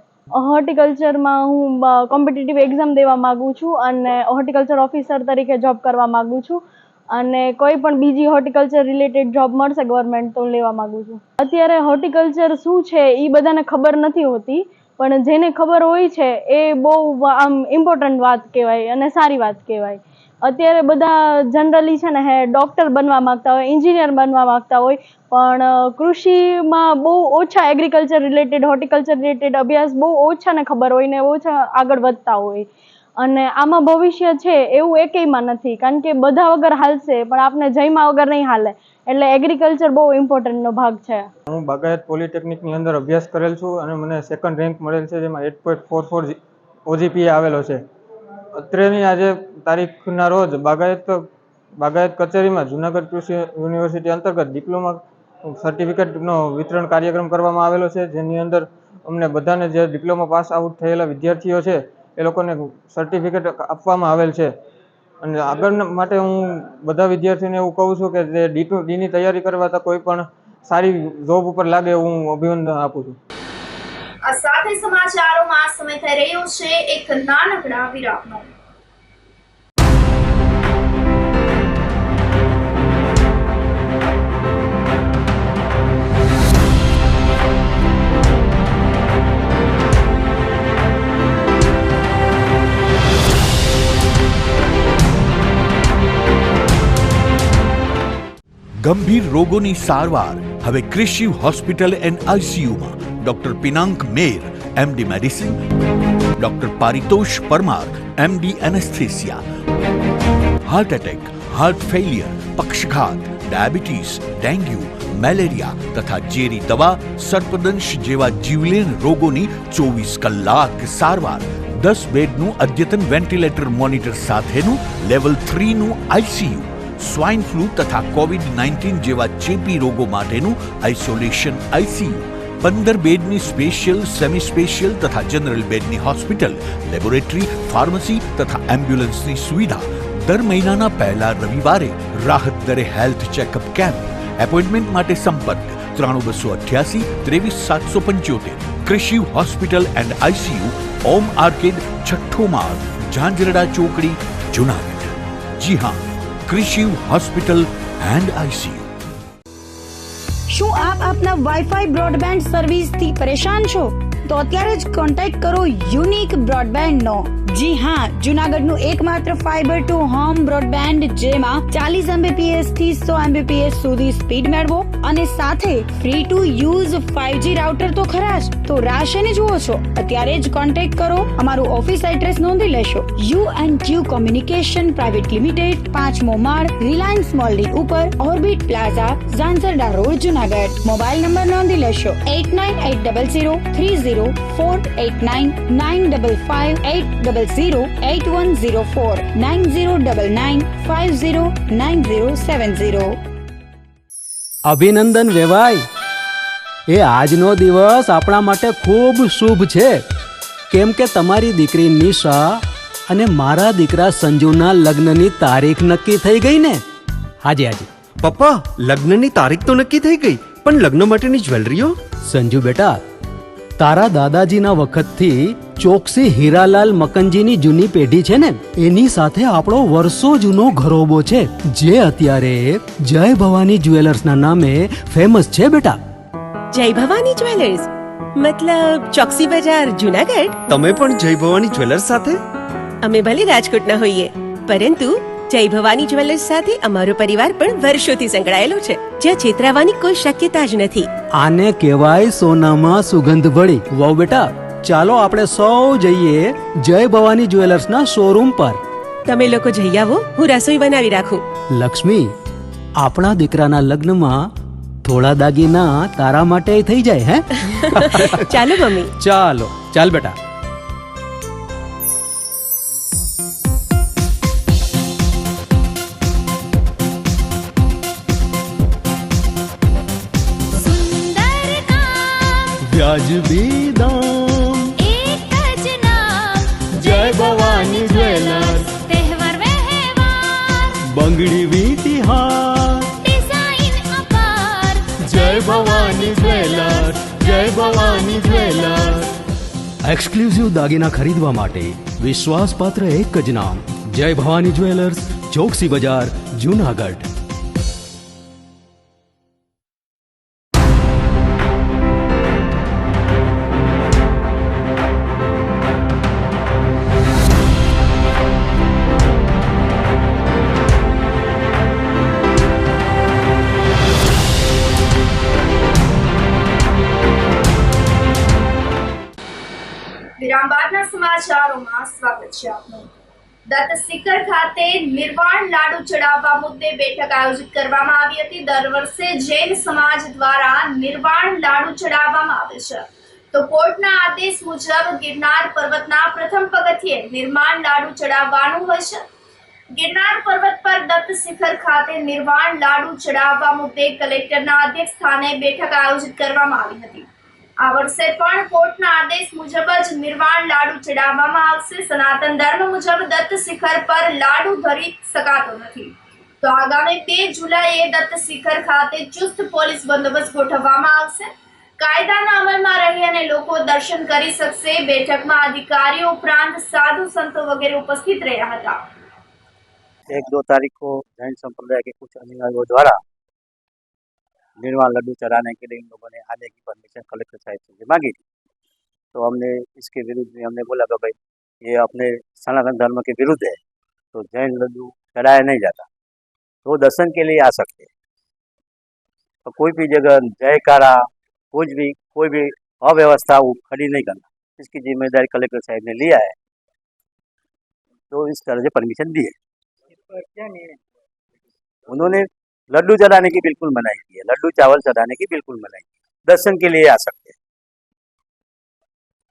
Speaker 15: હોર્ટિકલ્ચરમાં હું કોમ્પિટિટિવ એક્ઝામ દેવા માગું છું, અને હોર્ટિકલ્ચર ઓફિસર તરીકે જોબ કરવા માગું છું, અને કોઈ પણ બીજી હોર્ટિકલ્ચર રિલેટેડ જોબ મળશે ગવર્મેન્ટ તો લેવા માગું છું. અત્યારે હોર્ટિકલ્ચર શું છે એ બધાને ખબર નથી હોતી, પણ જેને ખબર હોય છે એ બહુ આમ ઇમ્પોર્ટન્ટ વાત કહેવાય અને સારી વાત કહેવાય. અત્યારે બધા જનરલી છે ને ડૉક્ટર બનવા માગતા હોય, એન્જિનિયર બનવા માગતા હોય, પણ કૃષિમાં બહુ ઓછા એગ્રીકલ્ચર રિલેટેડ, હોર્ટિકલ્ચર રિલેટેડ અભ્યાસ બહુ ઓછાને ખબર હોય ને ઓછા આગળ વધતા હોય. અને આમાં ભવિષ્ય છે એવું એકેયમાં નથી, કારણ કે બધા વગર હાલશે પણ આપણે જયમાં વગર નહીં હાલે. એટલે એગ્રીકલ્ચર બહુ ઇમ્પોર્ટન્ટનો ભાગ છે.
Speaker 16: હું બાગાયત પોલિટેકનિકની અંદર અભ્યાસ કરેલ છું, અને મને 2nd રેન્ક મળેલ છે, જેમાં 8.44 OGPA આવેલો છે. અત્રેની આજે તારીખના રોજ બાગાયત કચેરીમાં જુનાગઢ કૃષિ યુનિવર્સિટી અંતર્ગત ડિપ્લોમા સર્ટિફિકેટનો વિતરણ કાર્યક્રમ કરવામાં આવેલો છે, જેની અંદર અમને બધાને જે ડિપ્લોમા પાસ આઉટ થયેલા વિદ્યાર્થીઓ છે એ લોકોને સર્ટિફિકેટ આપવામાં આવેલ છે. અને આગળ માટે હું બધા વિદ્યાર્થીઓને એવું કહું છું કે જે D2Dની તૈયારી કરવાતા કોઈ પણ સારી જોબ ઉપર લાગે હું અભિનંદન આપું છું.
Speaker 7: આ સાથે સમાચારોમાં સમય થઈ રહ્યો છે એક નાનકડા વિરામનો.
Speaker 1: ગંભીર રોગોની સારવાર હવે કૃષિ હોસ્પિટલ એન્ડ આઈસીયુમાં doctor પિનાંક Mer MD medicine, doctor Paritosh Parmar MD anaesthesia, heart attack, heart failure, પક્ષઘાત, ડાયાબિટીસ, ડેન્ગ્યુ, મેલેરિયા તથા ઝેરી દવા, સર્પદંશ જેવા જીવલેણ રોગોની 24 કલાક સારવાર, 10 બેડનું અદ્યતન વેન્ટિલેટર મોનિટર સાથેનું લેવલ 3નું આઈસીયુ, સ્વાઇન ફ્લૂ તથા COVID-19 જેવા ચેપી રોગો માટેનું આઇસોલેશન આઈસીયુ, 15 બેડની સ્પેશિયલ, સેમી સ્પેશિયલ તથા જનરલ બેડની હોસ્પિટલ, લેબોરેટરી, ફાર્મસી તથા એમ્બ્યુલન્સની સુવિધા, દર મહિનાના પહેલા રવિવારે રાહત દરે હેલ્થ ચેકઅપ કેમ્પ. એપોઇન્ટમેન્ટ માટે સંપર્ક 9288 23775. કૃષિ hospital and ICU, Om arcade, છઠ્ઠો માળ, ઝાંઝરડા ચોકડી, જુનાગઢ. જી હા, કૃષિ હોસ્પિટલ એન્ડ આઈસીયુ.
Speaker 2: શું આપ આપના વાઈફાઈ બ્રોડબેન્ડ સર્વિસથી પરેશાન છો? તો અત્યારે જ કોન્ટેક્ટ કરો યુનિક બ્રોડબેન્ડ નો. જી હા, જુનાગઢનું એકમાત્ર ફાઈબર ટુ હોમ બ્રોડબેન્ડ જેમાં 40 Mbps થી 100 Mbps સુધી સ્પીડ મેળવો અને સાથે free to use 5G router તો ખરા જ. તો રાહ શેની જુઓ છો? અત્યારે જ કોન્ટેક્ટ કરો. અમારું ઓફિસ એડ્રેસ નોંધી લેશો. U&Q કોમ્યુનિકેશન પ્રાઇવેટ લિમિટેડ, 5મો માળ, રિલાયન્સ મોલની ઉપર, orbit plaza, Zanzarda road, Junagadh. Mobile number નોંધી લેશો 89800304899558008104 9099509070.
Speaker 3: અભિનંદન વેવાય. એ આજનો દિવસ આપણા માટે ખૂબ શુભ છે, કેમ કે તમારી દીકરી નિશા અને મારા દીકરા સંજુના લગ્નની તારીખ નક્કી થઈ ગઈ ને. હાજી હાજી
Speaker 4: પપ્પા, લગ્નની તારીખ તો નક્કી થઈ ગઈ, પણ લગ્ન માટેની જ્વેલરીઓ?
Speaker 3: સંજુ બેટા, તારા દાદાજીના વખતથી ચોકસી હીરાલાલ મકનજીની જૂની પેઢી છે ને, એની સાથે આપણો વર્ષો જૂનો ઘરોબો છે, જે અત્યારે જય ભવાની જ્વેલર્સના નામે ફેમસ છે બેટા.
Speaker 5: જય ભવાની જ્વેલર્સ મતલબ ચોકસી બજાર, જુનાગઢ?
Speaker 4: તમે પણ જય ભવાની જ્વેલર્સ સાથે?
Speaker 5: અમે ભલે રાજકોટના હોઈએ, પરંતુ જય ભવાની જ્વેલર્સ સાથે અમારો પરિવાર પણ વર્ષોથી સંકળાયેલો છે, જ્યાં છેતરાવાની કોઈ શક્યતા જ નથી.
Speaker 3: આને કહેવાય સોનામાં સુગંધ ભળી. વાવ બેટા, ચાલો આપણે સૌ જઈએ જય ભવાની જ્વેલર્સના શોરૂમ પર.
Speaker 5: તમે લોકો જઈ આવો, હું રસોઈ બનાવી રાખું.
Speaker 3: લક્ષ્મી, આપણા દીકરાના લગ્નમાં થોડા દાગીના તારા માટે થઈ જાય. હે
Speaker 5: ચાલો મમ્મી.
Speaker 3: ચાલો ચાલ બેટા. વ્યાજબી દામ,
Speaker 6: એક જ નામ,
Speaker 3: જય ભવાની જ્વેલર્સ.
Speaker 6: તહેવાર વ્યવહાર,
Speaker 3: બંગડી વીંટી હાર,
Speaker 6: ડિઝાઇન અપાર,
Speaker 3: જય ભવાની જ્વેલર્સ, જય ભવાની જ્વેલર્સ. એક્સક્લુઝિવ દાગીના ખરીદવા માટે વિશ્વાસપાત્ર એક જ નામ, જય ભવાની જ્વેલર્સ, ચોકસી બજાર, જુનાગઢ.
Speaker 7: વિરામ બાદના સમાચારોમાં સ્વાગત છે આપનું. દત્ત શિખર ખાતે નિર્વાણ લાડુ ચડાવવા મુદ્દે બેઠક આયોજિત કરવામાં આવી હતી. દર વર્ષે જૈન સમાજ દ્વારા નિર્વાણ લાડુ ચડાવવામાં આવે છે, તો કોર્ટના આદેશ મુજબ ગિરનાર પર્વતના પ્રથમ પગથિયે નિર્વાણ લાડુ ચડાવવાનું હોય છે. ગિરનાર પર્વત પર દત્ત શિખર ખાતે નિર્વાણ લાડુ ચડાવવા મુદ્દે કલેક્ટરના અધ્યક્ષ સ્થાને બેઠક આયોજિત કરવામાં આવી હતી. આ વર્ષે પણ કોર્ટના આદેશ મુજબ જ નિર્વાણ લાડુ ચડાવવામાં આવશે. સનાતન ધર્મ મુજબ દત્ત શિખર પર લાડુ ધરી શકાતો નથી, તો આગામી 2 જુલાઈએ દત્ત શિખર ખાતે ચુસ્ત પોલીસ બંદોબસ્ત ગોઠવવામાં આવશે. કાયદાના અમલમાં રહી અને લોકો દર્શન કરી શકશે. બેઠકમાં અધિકારીઓ ઉપરાંત સાધુ संतों वगैरह उपस्थित રહ્યા હતા.
Speaker 17: 1-2 तारीख को जैन संप्रदाय के कुछ अनुयायियों द्वारा निर्वाण लड्डू चढ़ाने के लिए इन लोगों ने आने की परमिशन कलेक्टर साहब से मांगी थी, तो हमने इसके विरुद्ध में हमने बोला कि भाई ये अपने सनातन धर्म के विरुद्ध है, तो जैन लड्डू चढ़ाया नहीं जाता, तो दर्शन के लिए आ सकते हैं. तो कोई भी जगह जयकारा कोई भी अव्यवस्था खड़ी नहीं करना, इसकी जिम्मेदारी कलेक्टर साहब ने लिया है, तो इस तरह से परमिशन दी है. उन्होंने लड्डू चढ़ाने की बिल्कुल मनाही की है, लड्डू चावल चढ़ाने की बिल्कुल मनाही की. दर्शन के लिए आ सकते हैं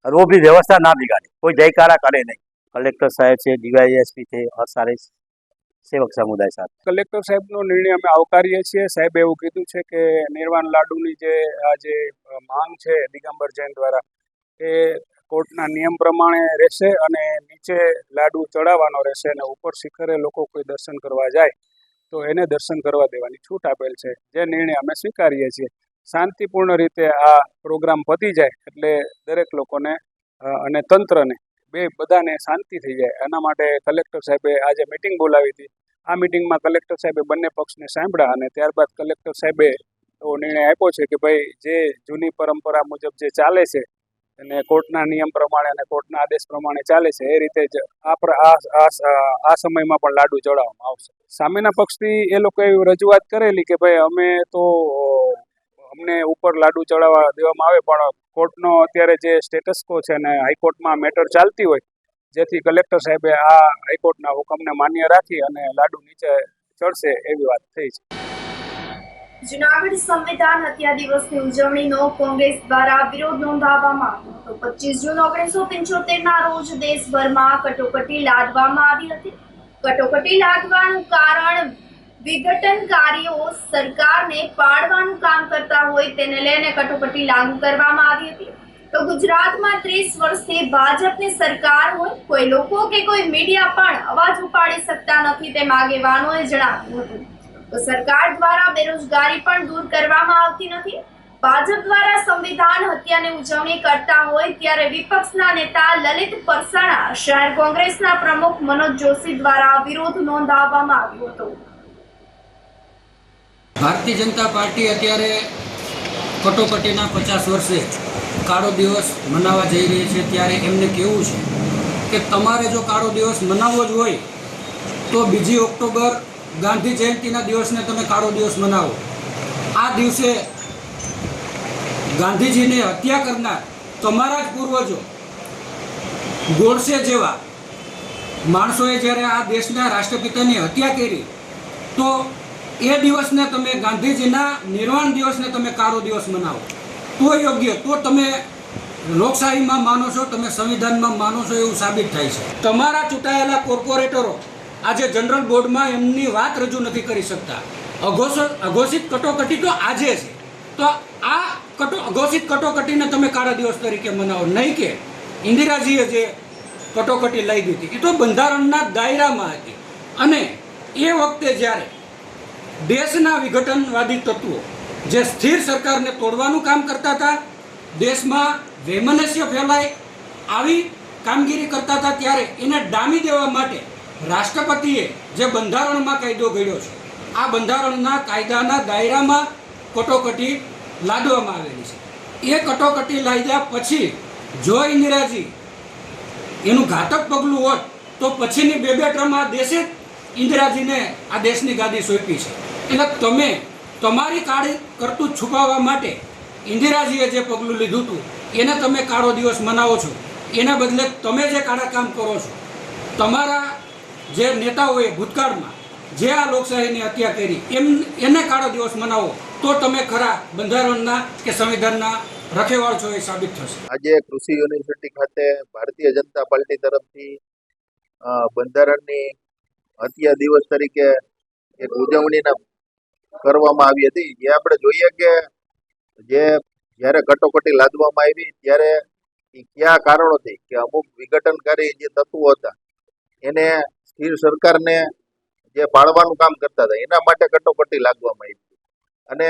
Speaker 17: और वो भी व्यवस्था ना बिगाड़े, कोई जयकारा करे नहीं. कलेक्टर साहब से DYSP थे और सारे સેવક સમુદાય સાથે.
Speaker 18: કલેક્ટર સાહેબનો નિર્ણય અમે આવકારીએ છીએ. સાહેબે એવું કીધું છે કે નિર્વાણ લાડુની જે આ જે માંગ છે દિગંબર જૈન દ્વારા, એ કોર્ટના નિયમ પ્રમાણે રહેશે અને નીચે લાડુ ચડાવવાનો રહેશે અને ઉપર શિખરે લોકો કોઈ દર્શન કરવા જાય તો એને દર્શન કરવા દેવાની છૂટ આપેલ છે, જે નિર્ણય અમે સ્વીકારીએ છીએ. શાંતિપૂર્ણ રીતે આ પ્રોગ્રામ પતી જાય એટલે દરેક લોકોને અને તંત્રને બધાને શાંતિ થઈ જાય, એના માટે કલેક્ટર સાહેબે આજે મિટિંગ બોલાવી હતી. આ મિટિંગમાં કલેક્ટર સાહેબે બંને પક્ષને સાંભળ્યા અને ત્યારબાદ કલેક્ટર સાહેબે એવો નિર્ણય આપ્યો છે કે ભાઈ જે જૂની પરંપરા મુજબ જે ચાલે છે અને કોર્ટના નિયમ પ્રમાણે અને કોર્ટના આદેશ પ્રમાણે ચાલે છે. એ રીતે જ આ સમયમાં પણ લાડુ ચડાવવામાં આવશે. સામેના પક્ષથી એ લોકો એવી રજૂઆત કરેલી કે ભાઈ અમે તો અમને ઉપર લાડુ ચડાવવા દેવામાં આવે, પણ કોર્ટનો અત્યારે જે સ્ટેટસ કો છે અને હાઈકોર્ટમાં મેટર ચાલતી હોય, જેથી કલેક્ટર સાહેબે આ હાઈકોર્ટના હુકમને માન્ય રાખી અને લાડુ નીચે ચડશે એવી વાત થઈ છે.
Speaker 7: જૂનાગઢ સંવિધાન હત્યા દિવસની ઉજવણીનો કોંગ્રેસ દ્વારા વિરોધ નોંધાવવામાં આવ્યો હતો. 25 જૂન 1975ના રોજ દેશભરમાં કટોકટી લાદવામાં આવી હતી. કટોકટી લાદવાનું કારણ વિઘટનકારીઓ સરકારને પાડવાનું કામ કરતા હોય તેને લઈને કટોકટી લાગુ કરવામાં આવી હતી. તો ગુજરાતમાં 30 વર્ષથી ભાજપની સરકાર હોય, કોઈ લોકો કે કોઈ મીડિયા પણ અવાજ ઉપાડી શકતા નથી તેમ આગેવાનોએ જણાવ્યું હતું. તો સરકાર દ્વારા બેરોજગારી પણ દૂર કરવામાં આવતી નથી. ભાજપ દ્વારા સંવિધાન હત્યાની ઉજવણી કરતા હોય ત્યારે વિપક્ષના નેતા લલિત પરસાણા, શહેર કોંગ્રેસના પ્રમુખ મનોજ જોશી દ્વારા વિરોધ નોંધાવવામાં આવ્યો હતો.
Speaker 10: ભારતીય જનતા પાર્ટી અત્યારે કટોકટીના 50 વર્ષે કાળો દિવસ મનાવવા જઈ રહી છે. ત્યારે એમને કહેવું છે કે તમારે જો કાળો દિવસ મનાવવો જ હોય તો 2 ઓક્ટોબર ગાંધી જયંતિના દિવસને તમે કાળો દિવસ મનાવો. આ દિવસે ગાંધીજીને હત્યા કરનાર તમારા જ પૂર્વજો ગોડસે જેવા માણસોએ જ્યારે આ દેશના રાષ્ટ્રપિતાની હત્યા કરી, તો એ દિવસને તમે ગાંધીજીના નિર્વાણ દિવસને તમે કાળો દિવસ મનાવો તો યોગ્ય, તો તમે લોકશાહીમાં માનો છો, તમે સંવિધાનમાં માનો છો એવું સાબિત થાય છે. તમારા ચૂંટાયેલા કોર્પોરેટરો આજે જનરલ બોર્ડમાં એમની વાત રજૂ નથી કરી શકતા. અઘોષિત કટોકટી તો આજે છે, તો આ અઘોષિત કટોકટીને તમે કાળા દિવસ તરીકે મનાવો, નહીં કે ઇન્દિરાજીએ જે કટોકટી લઈ દીધી એ તો બંધારણના દાયરામાં હતી. અને એ વખતે જ્યારે દેશના વિઘટનવાદી તત્વો જે સ્થિર સરકારને તોડવાનું કામ કરતા હતા, દેશમાં વૈમનસ્ય ફેલાય આવી કામગીરી કરતા હતા, ત્યારે એને ડામી દેવા માટે રાષ્ટ્રપતિએ જે બંધારણમાં કાયદો ઘડ્યો છે, આ બંધારણના કાયદાના દાયરામાં કટોકટી લાદવામાં આવેલી છે. એ કટોકટી લાદ્યા પછી જો ઇન્દિરાજી એનું ઘાતક પગલું હોત તો પછીની 2 ટર્મ આ દેશે ઇન્દિરાજીને આ દેશની ગાદી સોંપી છે. એટલે તમે તમારી કાળી કરતૂત છુપાવવા માટે ઇન્દિરાજીએ જે પગલું લીધું હતું એને તમે કાળો દિવસ મનાવો છો. એના બદલે તમે જે કાળા કામ કરો છો, તમારા જે નેતાઓએ ભૂતકાળમાં જે આ લોકશાહીની હત્યા કરી એને કાળો દિવસ મનાવો તો તમે ખરા બંધારણના કે સંવિધાનના રખેવાળ છો એ સાબિત થશે.
Speaker 19: આજે કૃષિ યુનિવર્સિટી ખાતે ભારતીય જનતા પાર્ટી તરફથી બંધારણની હત્યા દિવસ તરીકે એક ઉજવણી કરવામાં આવી હતી. જે આપણે જોઈએ કે જ્યારે કટોકટી લાદવામાં આવી ત્યારે કયા કારણોથી કે અમુક વિઘટનકારી જે તત્વો હતા એને સ્થિર સરકારને જે પાડવાનું કામ કરતા હતા એના માટે કટોકટી લાગવામાં આવી. અને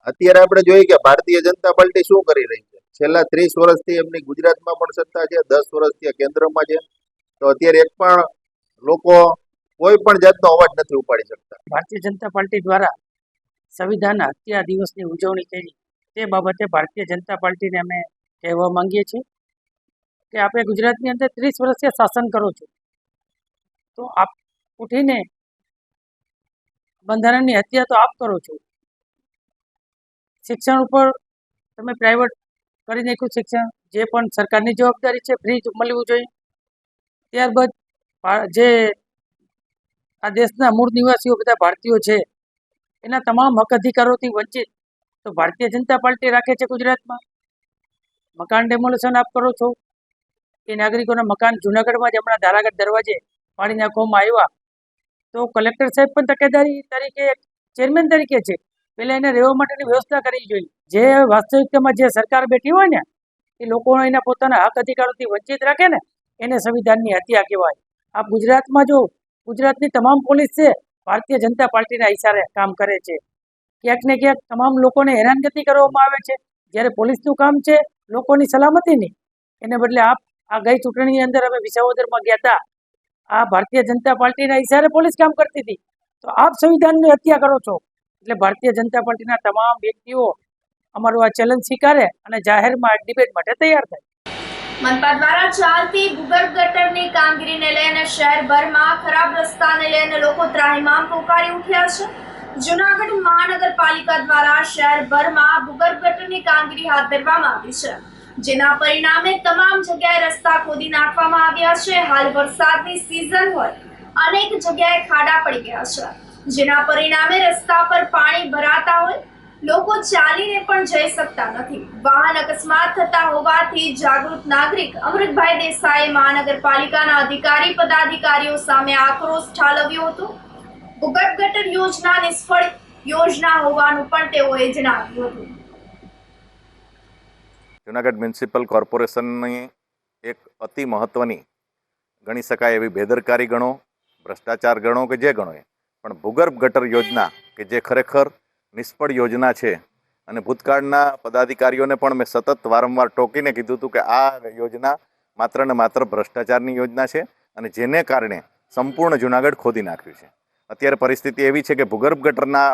Speaker 19: અત્યારે આપણે જોઈએ કે ભારતીય જનતા પાર્ટી શું કરી રહી છે. છેલ્લા 30 વર્ષથી એમની ગુજરાતમાં પણ સત્તા છે, 10 વર્ષથી કેન્દ્રમાં છે, તો અત્યારે એક પણ લોકો કોઈ પણ જાતનો અવાજ નથી ઉપાડી શકતા.
Speaker 12: ભારતીય જનતા પાર્ટી દ્વારા સંવિધાન હત્યા દિવસની ઉજવણી કરી તે બાબતે ભારતીય જનતા પાર્ટીને અમે કહેવા માંગીએ છીએ કે આપણે ગુજરાતની અંદર 30 વર્ષથી શાસન કરો છો, તો આપ ઉઠીને બંધારણની હત્યા તો આપ કરો છો. શિક્ષણ ઉપર તમે પ્રાઇવેટ કરી નાખ્યું શિક્ષણ, જે પણ સરકારની જવાબદારી છે ફ્રી મળવું જોઈએ. ત્યારબાદ જે આ દેશના મૂળ નિવાસીઓ બધા ભારતીયો છે એના તમામ હક અધિકારોથી વંચિત તો ભારતીય જનતા પાર્ટી રાખે છે ગુજરાતમાં. મકાન ડેમોલેશન આપ કરો છો, એ નાગરિકોના મકાન જૂનાગઢમાં જ હમણાં ધારાગઢ દરવાજે પાડી નાખવામાં આવ્યા, તો કલેક્ટર સાહેબ પણ તકેદારી તરીકે ચેરમેન તરીકે છે, પહેલાં એને રહેવા માટેની વ્યવસ્થા કરવી જોઈએ. જે વાસ્તવિકતામાં જે સરકાર બેઠી હોય ને એ લોકોને એના પોતાના હક અધિકારોથી વંચિત રાખે ને એને સંવિધાનની હત્યા કહેવાય. આ ગુજરાતમાં જો ગુજરાતની તમામ પોલીસ છે ભારતીય જનતા પાર્ટીના ઇશારે કામ કરે છે. ક્યાંક ને ક્યાંક તમામ લોકોને હેરાનગતિ કરવામાં આવે છે, જ્યારે પોલીસનું કામ છે લોકોની સલામતીની. એને બદલે આ ગઈ ચૂંટણીની અંદર અમે વિસાવદરમાં ગયા હતા, આ ભારતીય જનતા પાર્ટીના ઇશારે પોલીસ કામ કરતી હતી, તો આપ સંવિધાનની હત્યા કરો છો. એટલે ભારતીય જનતા પાર્ટીના તમામ વ્યક્તિઓ અમારું આ ચેલેન્જ સ્વીકારે અને જાહેરમાં ડિબેટ માટે તૈયાર થાય.
Speaker 7: મનપા દ્વારા ચાલતી ભૂગર્ભ ગટરની કામગીરીને લઈને શહેરભરમાં ખરાબ રસ્તાને લઈને લોકો ત્રાહિમામ પોકારી ઉઠ્યા છે. જૂનાગઢ મહાનગરપાલિકા દ્વારા શહેરભરમાં ભૂગર્ભ ગટરની કામગીરી હાથ ધરવામાં આવી છે, જેના પરિણામે તમામ જગ્યાએ રસ્તા ખોદી નાખવામાં આવ્યા છે. હાલ વરસાદની સિઝન હોય અનેક જગ્યાએ ખાડા પડી ગયા છે, જેના પરિણામે રસ્તા પર પાણી ભરાતા હોય લોકો ચાલીને પણ જઈ શકતા નથી. વાહન અકસ્માત થતા હોવાથી જાગૃત નાગરિક અમૃતભાઈ દેસાઈએ મહાનગરપાલિકાના અધિકારી પદાધિકારીઓ સામે આક્રોશ ઠાલવ્યો હતો. ભૂગર્ભ ગટર યોજના નિષ્ફળ યોજના હોવાનું પણ તેઓએ જણાવ્યું હતું.
Speaker 20: જૂનાગઢ મ્યુનિસિપલ કોર્પોરેશનની એક અતિ મહત્ત્વની ગણી શકાય એવી બેદરકારી ગણો, ભ્રષ્ટાચાર ગણો કે જે ગણો, પણ ભૂગર્ભ ગટર યોજના કે જે ખરેખર નિષ્ફળ યોજના છે અને ભૂતકાળના પદાધિકારીઓને પણ મેં સતત વારંવાર ટોકીને કીધું હતું કે આ યોજના માત્ર ને માત્ર ભ્રષ્ટાચારની યોજના છે અને જેને કારણે સંપૂર્ણ જૂનાગઢ ખોદી નાખ્યું છે. અત્યારે પરિસ્થિતિ એવી છે કે ભૂગર્ભ ગટરના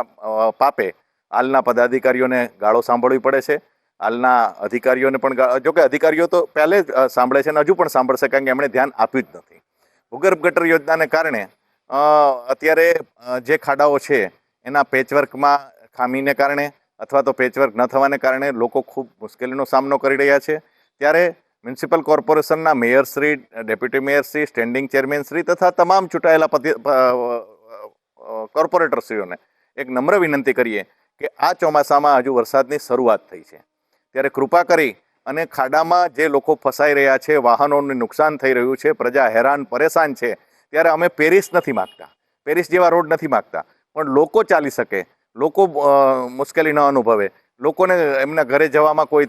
Speaker 20: પાપે હાલના પદાધિકારીઓને ગાળો સાંભળવી પડે છે. હાલના અધિકારીઓને પણ, જોકે અધિકારીઓ તો પહેલે જ સાંભળે છે અને હજુ પણ સાંભળશે કારણ કે એમણે ધ્યાન આપ્યું જ નથી. ભૂગર્ભ ગટર યોજનાને કારણે અત્યારે જે ખાડાઓ છે એના પેચવર્કમાં ખામીને કારણે અથવા તો પેચવર્ક ન થવાને કારણે લોકો ખૂબ મુશ્કેલીનો સામનો કરી રહ્યા છે. ત્યારે મ્યુનિસિપલ કોર્પોરેશનના મેયરશ્રી, ડેપ્યુટી મેયરશ્રી, સ્ટેન્ડિંગ ચેરમેનશ્રી તથા તમામ ચૂંટાયેલા કોર્પોરેટરશ્રીઓને એક નમ્ર વિનંતી કરીએ કે આ ચોમાસામાં હજુ વરસાદની શરૂઆત થઈ છે, ત્યારે કૃપા કરી અને ખાડામાં જે લોકો ફસાઈ રહ્યા છે, વાહનોને નુકસાન થઈ રહ્યું છે, પ્રજા હેરાન પરેશાન છે, ત્યારે અમે પેરિસ નથી માગતા, પેરિસ જેવા રોડ નથી માગતા, પણ લોકો ચાલી શકે, લોકો મુશ્કેલી ન અનુભવે, લોકોને એમના ઘરે જવામાં કોઈ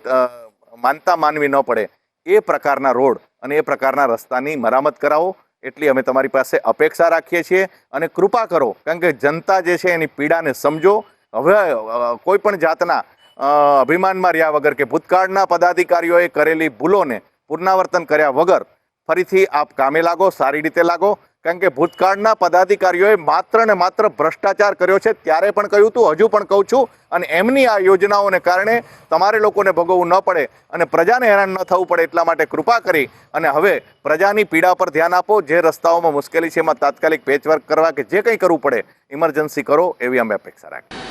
Speaker 20: માનતા માનવી ન પડે એ પ્રકારના રોડ અને એ પ્રકારના રસ્તાની મરામત કરાવો, એટલી અમે તમારી પાસે અપેક્ષા રાખીએ છીએ. અને કૃપા કરો, કારણ કે જનતા જે છે એની પીડાને સમજો. હવે કોઈ પણ જાતના અભિમાનમાં રહ્યા વગર કે ભૂતકાળના પદાધિકારીઓએ કરેલી ભૂલોને પુનરાવર્તન કર્યા વગર ફરીથી આપ કામે લાગો, સારી રીતે લાગો. કારણ કે ભૂતકાળના પદાધિકારીઓએ માત્ર ને માત્ર ભ્રષ્ટાચાર કર્યો છે, ત્યારે પણ કહ્યું હતું, હજુ પણ કહું છું. અને એમની આ યોજનાઓને કારણે તમારે લોકોને ભોગવવું ન પડે અને પ્રજાને હેરાન ન થવું પડે એટલા માટે કૃપા કરી અને હવે પ્રજાની પીડા પર ધ્યાન આપો. જે રસ્તાઓમાં મુશ્કેલી છે એમાં તાત્કાલિક પેચવર્ક કરવા કે જે કંઈ કરવું પડે ઇમરજન્સી કરો, એવી અમે અપેક્ષા રાખીએ.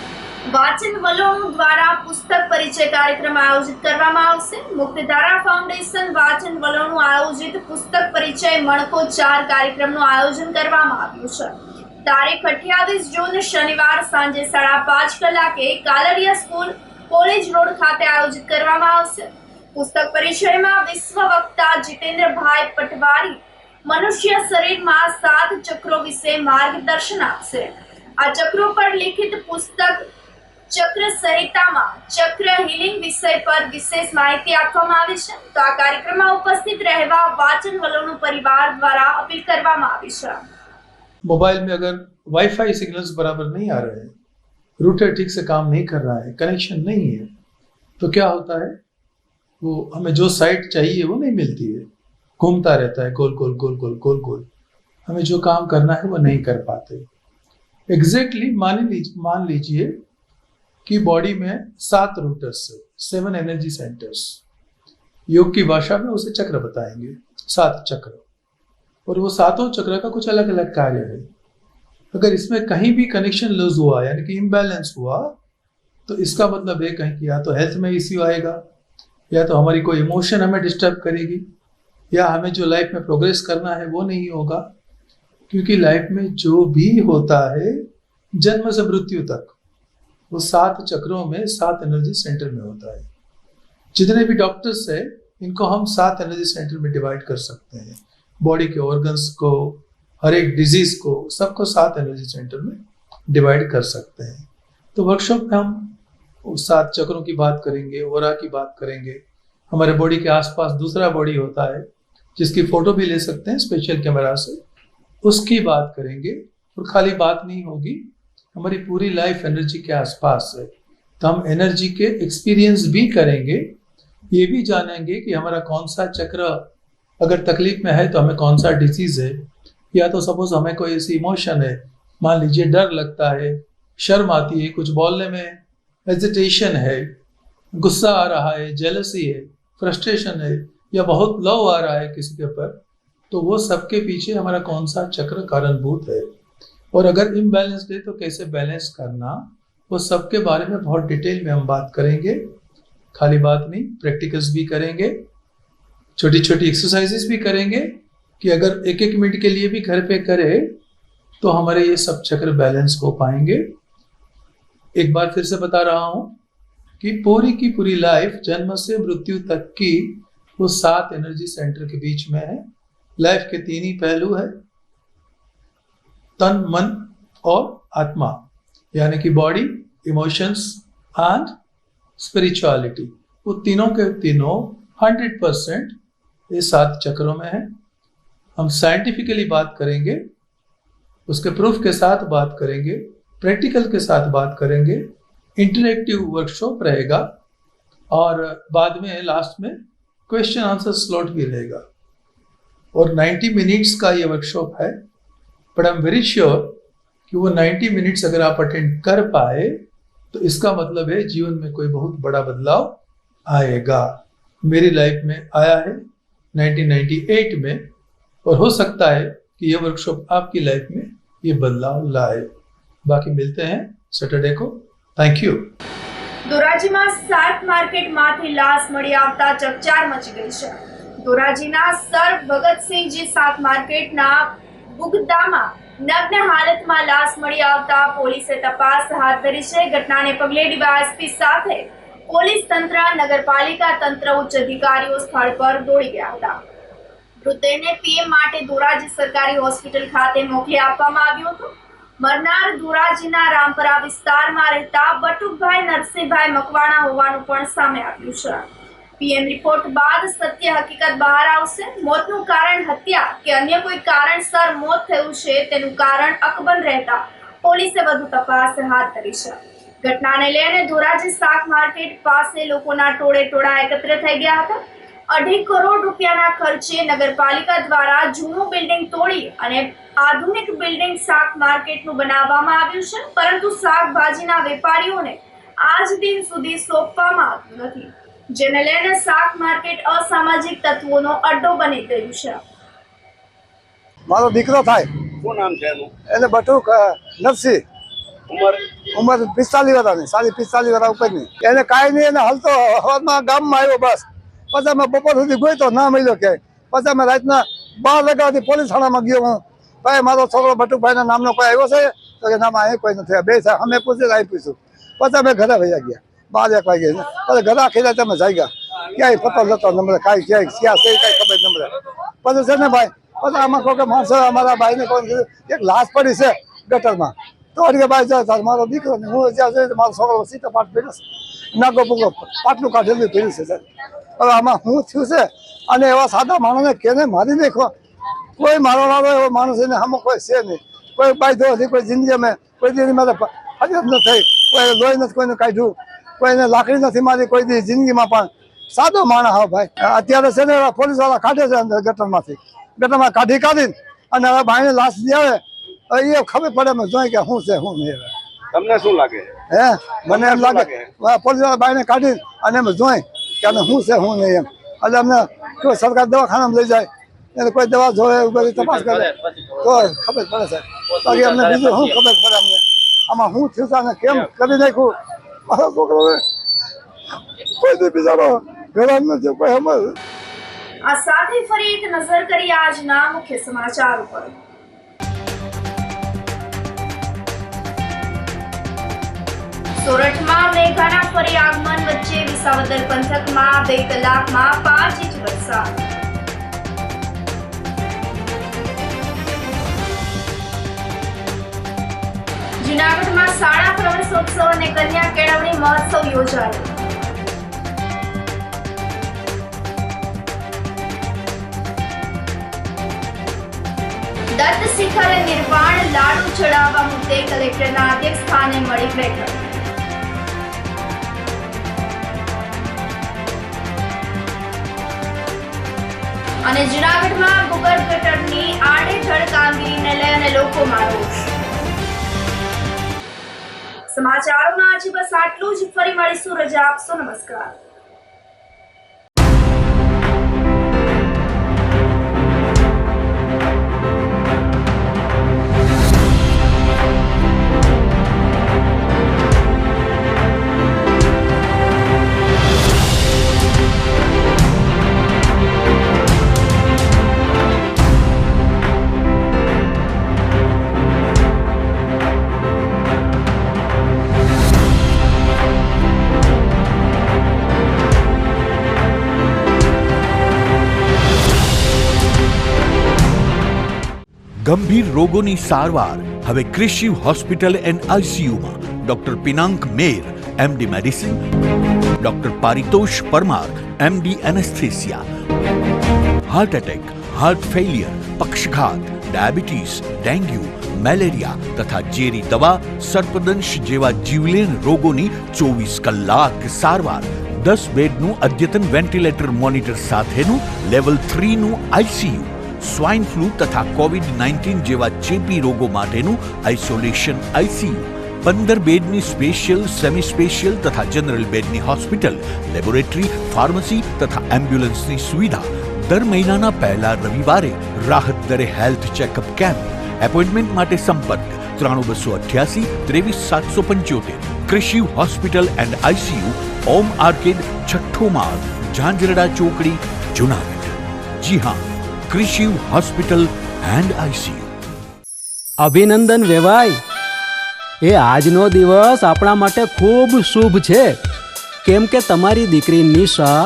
Speaker 7: વાચન વલોણુ દ્વારા પુસ્તક પરિચય કાર્યક્રમ આયોજિત કરવામાં આવશે. મુક્તિધારા ફાઉન્ડેશન વાચન વલોણુ આયોજિત પુસ્તક પરિચય મણકો 4 કાર્યક્રમનું આયોજન કરવામાં આવ્યું છે. તારીખ 28 જૂન શનિવાર સાંજે 5:30 કલાકે કાલરિયા સ્કૂલ, કોલેજ રોડ ખાતે આયોજિત કરવામાં આવશે. પુસ્તક પરિચયમાં વિશ્વ વક્તા જીતેન્દ્રભાઈ પટવારી મનુષ્ય શરીરમાં 7 ચક્રો વિશે માર્ગદર્શન આપશે. આ ચક્રો પર લિખિત પુસ્તક ચક્ર સંહિતામાં ચક્ર હીલિંગ વિષય પર વિશેષ માહિતી આપવામાં આવી છે. તો આ કાર્યક્રમમાં ઉપસ્થિત રહેવા વાચન વલોણુ પરિવાર દ્વારા अपील કરવામાં આવી છે.
Speaker 21: मोबाइल में अगर वाईफाई सिग्नल्स बराबर नहीं आ रहे हैं, रूटर ठीक से काम नहीं कर रहा है, कनेक्शन नहीं है, तो क्या होता है, वो हमें जो साइट चाहिए वो नहीं मिलती है, घूमता रहता है गोल गोल गोल गोल गोल गोल, हमें जो काम करना है वो नहीं कर पाते. एग्जैक्टली मान लीजिए कि बॉडी में 7 रूटर्स है, 7 एनर्जी सेंटर्स. योग की भाषा में उसे चक्र बताएंगे, 7 चक्र, और वो 7 चक्र का कुछ अलग अलग कार्य है. अगर इसमें कहीं भी कनेक्शन लूज हुआ यानी कि इम्बैलेंस हुआ तो इसका मतलब है कहीं कि या तो हेल्थ में इश्यू आएगा, या तो हमारी कोई इमोशन हमें डिस्टर्ब करेगी, या हमें जो लाइफ में प्रोग्रेस करना है वो नहीं होगा. क्योंकि लाइफ में जो भी होता है जन्म से मृत्यु तक वो 7 चक्रों में 7 एनर्जी सेंटर में होता है. जितने भी डॉक्टर्स है इनको हम 7 एनर्जी सेंटर में डिवाइड कर सकते हैं. बॉडी के ऑर्गन्स को, हर एक डिजीज को, सबको 7 एनर्जी सेंटर में डिवाइड कर सकते हैं. तो वर्कशॉप में हम 7 चक्रों की बात करेंगे, ओरा की बात करेंगे. हमारे बॉडी के आसपास दूसरा बॉडी होता है जिसकी फोटो भी ले सकते हैं स्पेशल कैमरा से, उसकी बात करेंगे. और खाली बात नहीं होगी, हमारी पूरी लाइफ एनर्जी के आसपास है, तो हम एनर्जी के एक्सपीरियंस भी करेंगे. ये भी जानेंगे कि हमारा कौन सा चक्र अगर तकलीफ में है तो हमें कौन सा डिसीज है, या तो सपोज हमें कोई ऐसी इमोशन है, मान लीजिए डर लगता है, शर्म आती है, कुछ बोलने में हेजिटेशन है, गुस्सा आ रहा है, जेलसी है, फ्रस्ट्रेशन है, या बहुत लव आ रहा है किसी के ऊपर, तो वो सबके पीछे हमारा कौन सा चक्र कारणभूत है, और अगर इम्बैलेंस्ड है तो कैसे बैलेंस करना, वो सबके बारे में बहुत डिटेल में हम बात करेंगे। खाली बात नहीं, प्रैक्टिकल्स भी करेंगे, छोटी छोटी एक्सरसाइजेस भी करेंगे कि अगर एक एक मिनट के लिए भी घर पे करे तो हमारे ये सब चक्र बैलेंस हो पाएंगे। एक बार फिर से बता रहा हूं कि पूरी की पूरी लाइफ जन्म से मृत्यु तक की वो 7 एनर्जी सेंटर के बीच में है। लाइफ के 3 ही पहलू है, तन, मन और आत्मा, यानी कि बॉडी, इमोशंस एंड स्पिरिचुअलिटी। वो तीनों के तीनों 100% ये 7 चक्रों में है। हम साइंटिफिकली बात करेंगे, उसके प्रूफ के साथ बात करेंगे, प्रैक्टिकल के साथ बात करेंगे, इंटरैक्टिव वर्कशॉप रहेगा और बाद में लास्ट में क्वेश्चन आंसर स्लॉट भी रहेगा। और 90 मिनट्स का ये वर्कशॉप है, but I am very sure कि वो 90 मिनट्स अगर आप अटेंड कर पाए तो इसका मतलब है जीवन में कोई बहुत बड़ा बदलाव आएगा। मेरी लाइफ में आया है 1998 में, और हो सकता है कि ये वर्कशॉप आपकी लाइफ में ये बदलाव लाए। बाकी मिलते हैं सैटरडे को। Thank you.
Speaker 7: ધોરાજીમાં શાક માર્કેટમાંથી લાશ મળી આવતા ચકચાર મચી ગઈ છે। ધોરાજીના સર ભગતસિંહજી શાક માર્કેટના બુગદામાં નગ્ન હાલતમાં લાશ મળી આવતા પોલીસે તપાસ હાથ ધરી છે। ઘટનાને પગલે ડીવાયએસપી સાથે પોલીસ તંત્ર, નગરપાલિકા તંત્ર, ઉચ્ચ અધિકારીઓ સ્થળ પર દોડી ગયા હતા। મૃતદેહને પીએમ માટે ધોરાજી સરકારી હોસ્પિટલ ખાતે મોકલી આપવામાં આવ્યો હતો। મરનાર ધોરાજીના રામપરા વિસ્તારમાં રહેતા બટુકભાઈ નરસિંહભાઈ મકવાણા હોવાનું પણ સામે આવ્યું છે। પીએમ રિપોર્ટ બાદ સત્ય હકીકત બહાર આવશે। મોતનું કારણ હત્યા કે અન્ય કોઈ કારણસર મોત થયું છે તેનું કારણ અકબંધ રહેતા પોલીસે વધુ તપાસ હાથ ધરી છે। ઘટનાને લઈને ધોરાજી શાક માર્કેટ પાસે લોકોના ટોળે ટોળા એકત્ર થઈ ગયા હતા। 2.5 કરોડ રૂપિયાના ખર્ચે નગરપાલિકા દ્વારા જૂનું બિલ્ડિંગ તોડી અને આધુનિક બિલ્ડિંગ શાક માર્કેટનું બનાવવામાં આવ્યું છે, પરંતુ શાકભાજીના વેપારીઓને આજ દિન સુધી સોંપવામાં આવ્યું નથી, જેને લઈને શાક માર્કેટ અસામાજિક તત્વોનો અડ્ડો બની ગયું છે।
Speaker 9: મારો દીકરો થાય,
Speaker 19: શું નામ છે એનું?
Speaker 9: એટલે બટુક નરસિંહ, ઉંમર 45 વર્ષની, 45 વર્ષ ઉપરની। એને કાંઈ નહીં, એને હલતો હવામાં ગામમાં આવ્યો બસ। પછી અમે બપોર સુધી ગયો ના મળ્યો ક્યાંય। પછી અમે રાતના 12 વાગ્યાથી પોલીસ થાણામાં ગયો હું, ભાઈ મારો છોકરો બટુકભાઈના નામનો કોઈ આવ્યો છે? તો કે નામ અહીં કોઈ નથી। બે અમે પૂછીએ અહીં પૂછ્યું। પછી અમે ઘરે વયા ગયા 12-1 વાગે। પછી ઘરે આખી રાત અમે જઈ ગયા, ક્યાંય પતો જતો નંબર, કાંઈ ક્યાંય ક્યાં છે કાંઈ ખબર નંબર। પછી છે ને ભાઈ, પછી આમાં કોઈ માણસો અમારા ભાઈને કોઈ કીધું એક લાશ પડી છે ગટરમાં, તો અડીએ ભાઈ જાય મારો દીકરો ને હું જ્યાં જોયું મારો છોકરો સીધો પાટ પીડ્યો છે, નાગો પૂગો પાટલું કાઢેલું પીડ્યું છે સાહેબ। હવે આમાં શું થયું છે? અને એવા સાદા માણસને કેને મારી નાખો? કોઈ મારવાળો એવો માણસ એને આમાં કોઈ છે નહીં, કોઈ બાયધો નથી, કોઈ જિંદગી અમે કોઈ દી મારે ફરિયાદ ન થઈ, કોઈ લોહી નથી કોઈને કાઢ્યું, કોઈને લાકડી નથી મારી કોઈ દી જિંદગીમાં, પણ સાદો માણસ હા ભાઈ। અત્યારે છે ને પોલીસ વાળા કાઢે છે અંદર ગટરમાંથી, ગટરમાં કાઢીને અને હવે ભાઈને લાશ લઈ આવે, એ ખબર પડે અમે જોઈએ કે શું છે શું નહીં।
Speaker 19: તમને શું લાગે?
Speaker 9: હે મને એમ લાગે પોલીસ વાળા ભાઈને કાઢી અને અમે જોઈ કે અમે શું છે શું નહીં એમ। એટલે અમને કોઈ સરકાર દવાખાનામાં લઈ જાય, એને કોઈ દવા જોવે બધી તપાસ કરે તો ખબર પડે છે, બાકી અમને બીજું શું ખબર પડે અમને આમાં શું થયું છે અને કેમ કરી નાખ્યું। મારો છોકરો કોઈ દી બિચારો ઘેરાન નથી કોઈ અમારે।
Speaker 7: આ સાથે ફરી એક નજર કરી આજના મુખ્ય સમાચાર ઉપર। સોરઠમાં મેઘાના ફરી આગમન વચ્ચે વિસાવદર પંથકમાં 2 કલાકમાં 5 ઇંચ વરસાદ। જૂનાગઢમાં શાળા પ્રવેશોત્સવ અને કન્યા કેળવણી મહોત્સવ યોજાયો। દત્ત શિખરે નિર્વાણ લાડુ ચડાવવા મુદ્દે કલેક્ટરના અધ્યક્ષ સ્થાને મળી બેઠક। અને જૂનાગઢમાં ભૂગર્ભ ગટરની આડેધડ કામગીરીને લઈને લોકોમાં રોષ। સમાચારોમાં આજે બસ આટલું જ. ફરી મળીશું. રજા આપશો. નમસ્કાર.
Speaker 1: ગંભીર રોગોની સારવાર હવે કૃષિ હોસ્પિટલ એન્ડ આઈસીયુમાં doctor પિનાંક Mer MD medicine, doctor Paritosh Parmar MD anaesthesia, heart attack, heart failure, પક્ષઘાત, ડાયાબિટીસ, ડેન્ગ્યુ, મેલેરિયા તથા ઝેરી દવા, સર્પદંશ જેવા જીવલેણ રોગોની 24 કલાક સારવાર, 10 બેડનું અદ્યતન વેન્ટિલેટર મોનિટર સાથેનું લેવલ 3નું આઈસીયુ, સ્વાઇન ફ્લૂ તથા કોવિડ-19 જેવા ચેપી રોગો માટેનું આઇસોલેશન આઈસીયુ, 15 બેડની સ્પેશિયલ, સેમી સ્પેશિયલ તથા જનરલ બેડની હોસ્પિટલ, લેબોરેટરી, ફાર્મસી તથા એમ્બ્યુલન્સની સુવિધા, દર મહિનાના પહેલા રવિવારે રાહત દરે હેલ્થ ચેકઅપ કેમ્પ. એપોઇન્ટમેન્ટ માટે સંપર્ક 9288 23775. કૃષિ hospital and ICU, Om arcade, છઠ્ઠો માળ, ઝાંઝરડા ચોકડી, જુનાગઢ. જી હા, કૃષિ હોસ્પિટલ એન્ડ આઈસીયુ.
Speaker 3: અભિનંદન વેવાઈ, એ આજનો દિવસ આપણા માટે ખૂબ શુભ છે, કેમ કે તમારી દીકરી નિશા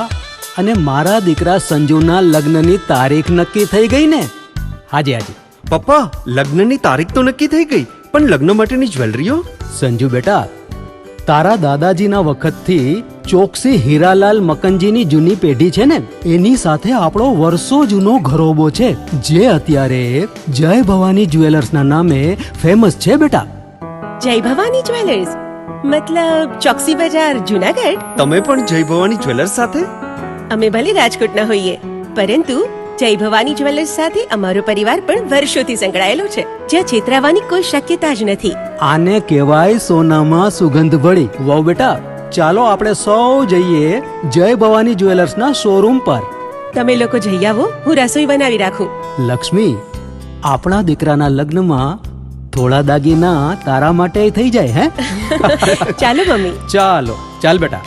Speaker 3: અને મારા દીકરા સંજુના લગ્નની તારીખ નક્કી થઈ ગઈ ને. હાજી હાજી
Speaker 4: પપ્પા, લગ્નની તારીખ તો નક્કી થઈ ગઈ, પણ લગ્ન માટેની જ્વેલરીઓ?
Speaker 3: સંજુ બેટા, તારા દાદાજીના વખતથી ચોકસી હીરાલાલ મકનજીની જૂની પેઢી છે ને, એની સાથે આપણો વર્ષો જૂનો ઘરોબો છે, જે અત્યારે જય ભવાની જ્વેલર્સના નામે ફેમસ છે બેટા.
Speaker 5: જય ભવાની જ્વેલર્સ મતલબ ચોકસી બજાર, જુનાગઢ?
Speaker 4: તમે પણ જય ભવાની જ્વેલર્સ સાથે?
Speaker 5: અમે ભલે રાજકોટના હોઈએ, પરંતુ જય ભવાની જ્વેલર્સ સાથે અમારો પરિવાર પણ વર્ષોથી સંકળાયેલો છે, જ્યાં છેતરાવાની કોઈ શક્યતા જ નથી.
Speaker 3: આને કહેવાય સોનામાં સુગંધ ભળી. વાવ બેટા, ચાલો આપણે સૌ જઈએ જય ભવાની જ્વેલર્સના શોરૂમ પર.
Speaker 5: તમે લોકો જઈ આવો, હું રસોઈ બનાવી રાખું.
Speaker 3: લક્ષ્મી, આપણા દીકરાના લગ્નમાં થોડા દાગીના તારા માટે થઈ જાય હે?
Speaker 5: ચાલો મમ્મી.
Speaker 3: ચાલો ચાલ બેટા.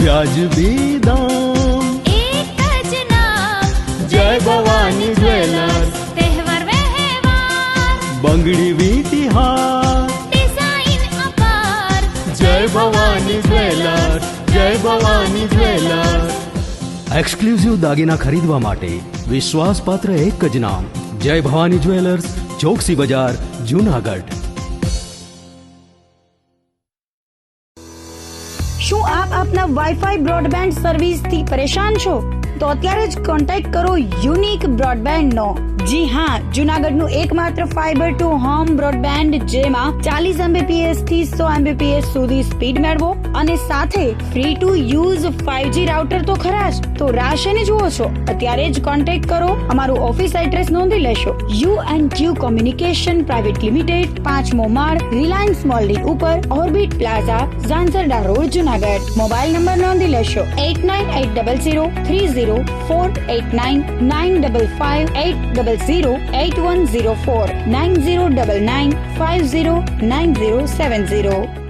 Speaker 3: વ્યાજબી દામ,
Speaker 6: એક જ નામ,
Speaker 3: જય ભવાની જ્વેલર્સ.
Speaker 6: તહેવાર વ્યવહાર,
Speaker 3: બંગડી વીટી હાર,
Speaker 6: ડિઝાઇન અપાર,
Speaker 3: જય ભવાની જ્વેલર્સ, જય ભવાની જ્વેલર્સ. એક્સક્લુઝિવ દાગીના ખરીદવા માટે વિશ્વાસપાત્ર એક જ નામ, જય ભવાની જ્વેલર્સ, ચોકસી બજાર, જુનાગઢ.
Speaker 2: શું આપ આપના વાઈફાઈ બ્રોડબેન્ડ સર્વિસથી પરેશાન છો? તો અત્યારે જ કોન્ટેક્ટ કરો યુનિક બ્રોડબેન્ડ નો. જી હા, જુનાગઢનું એકમાત્ર ફાઈબર ટુ હોમ બ્રોડબેન્ડ, જેમાં 40 Mbps થી 100 Mbps સુધી સ્પીડ મેળવો અને સાથે free to use 5G router તો ખરા જ. તો રાહ શેની જુઓ છો? અત્યારે જ કોન્ટેક્ટ કરો. અમારું ઓફિસ એડ્રેસ નોંધી લેશો. U&Q કોમ્યુનિકેશન પ્રાઇવેટ લિમિટેડ, 5મો માળ, રિલાયન્સ મોલની ઉપર, orbit plaza, Zanzarda road, Junagadh. Mobile number નોંધી લેશો 8980030489 95580808104 9099509070.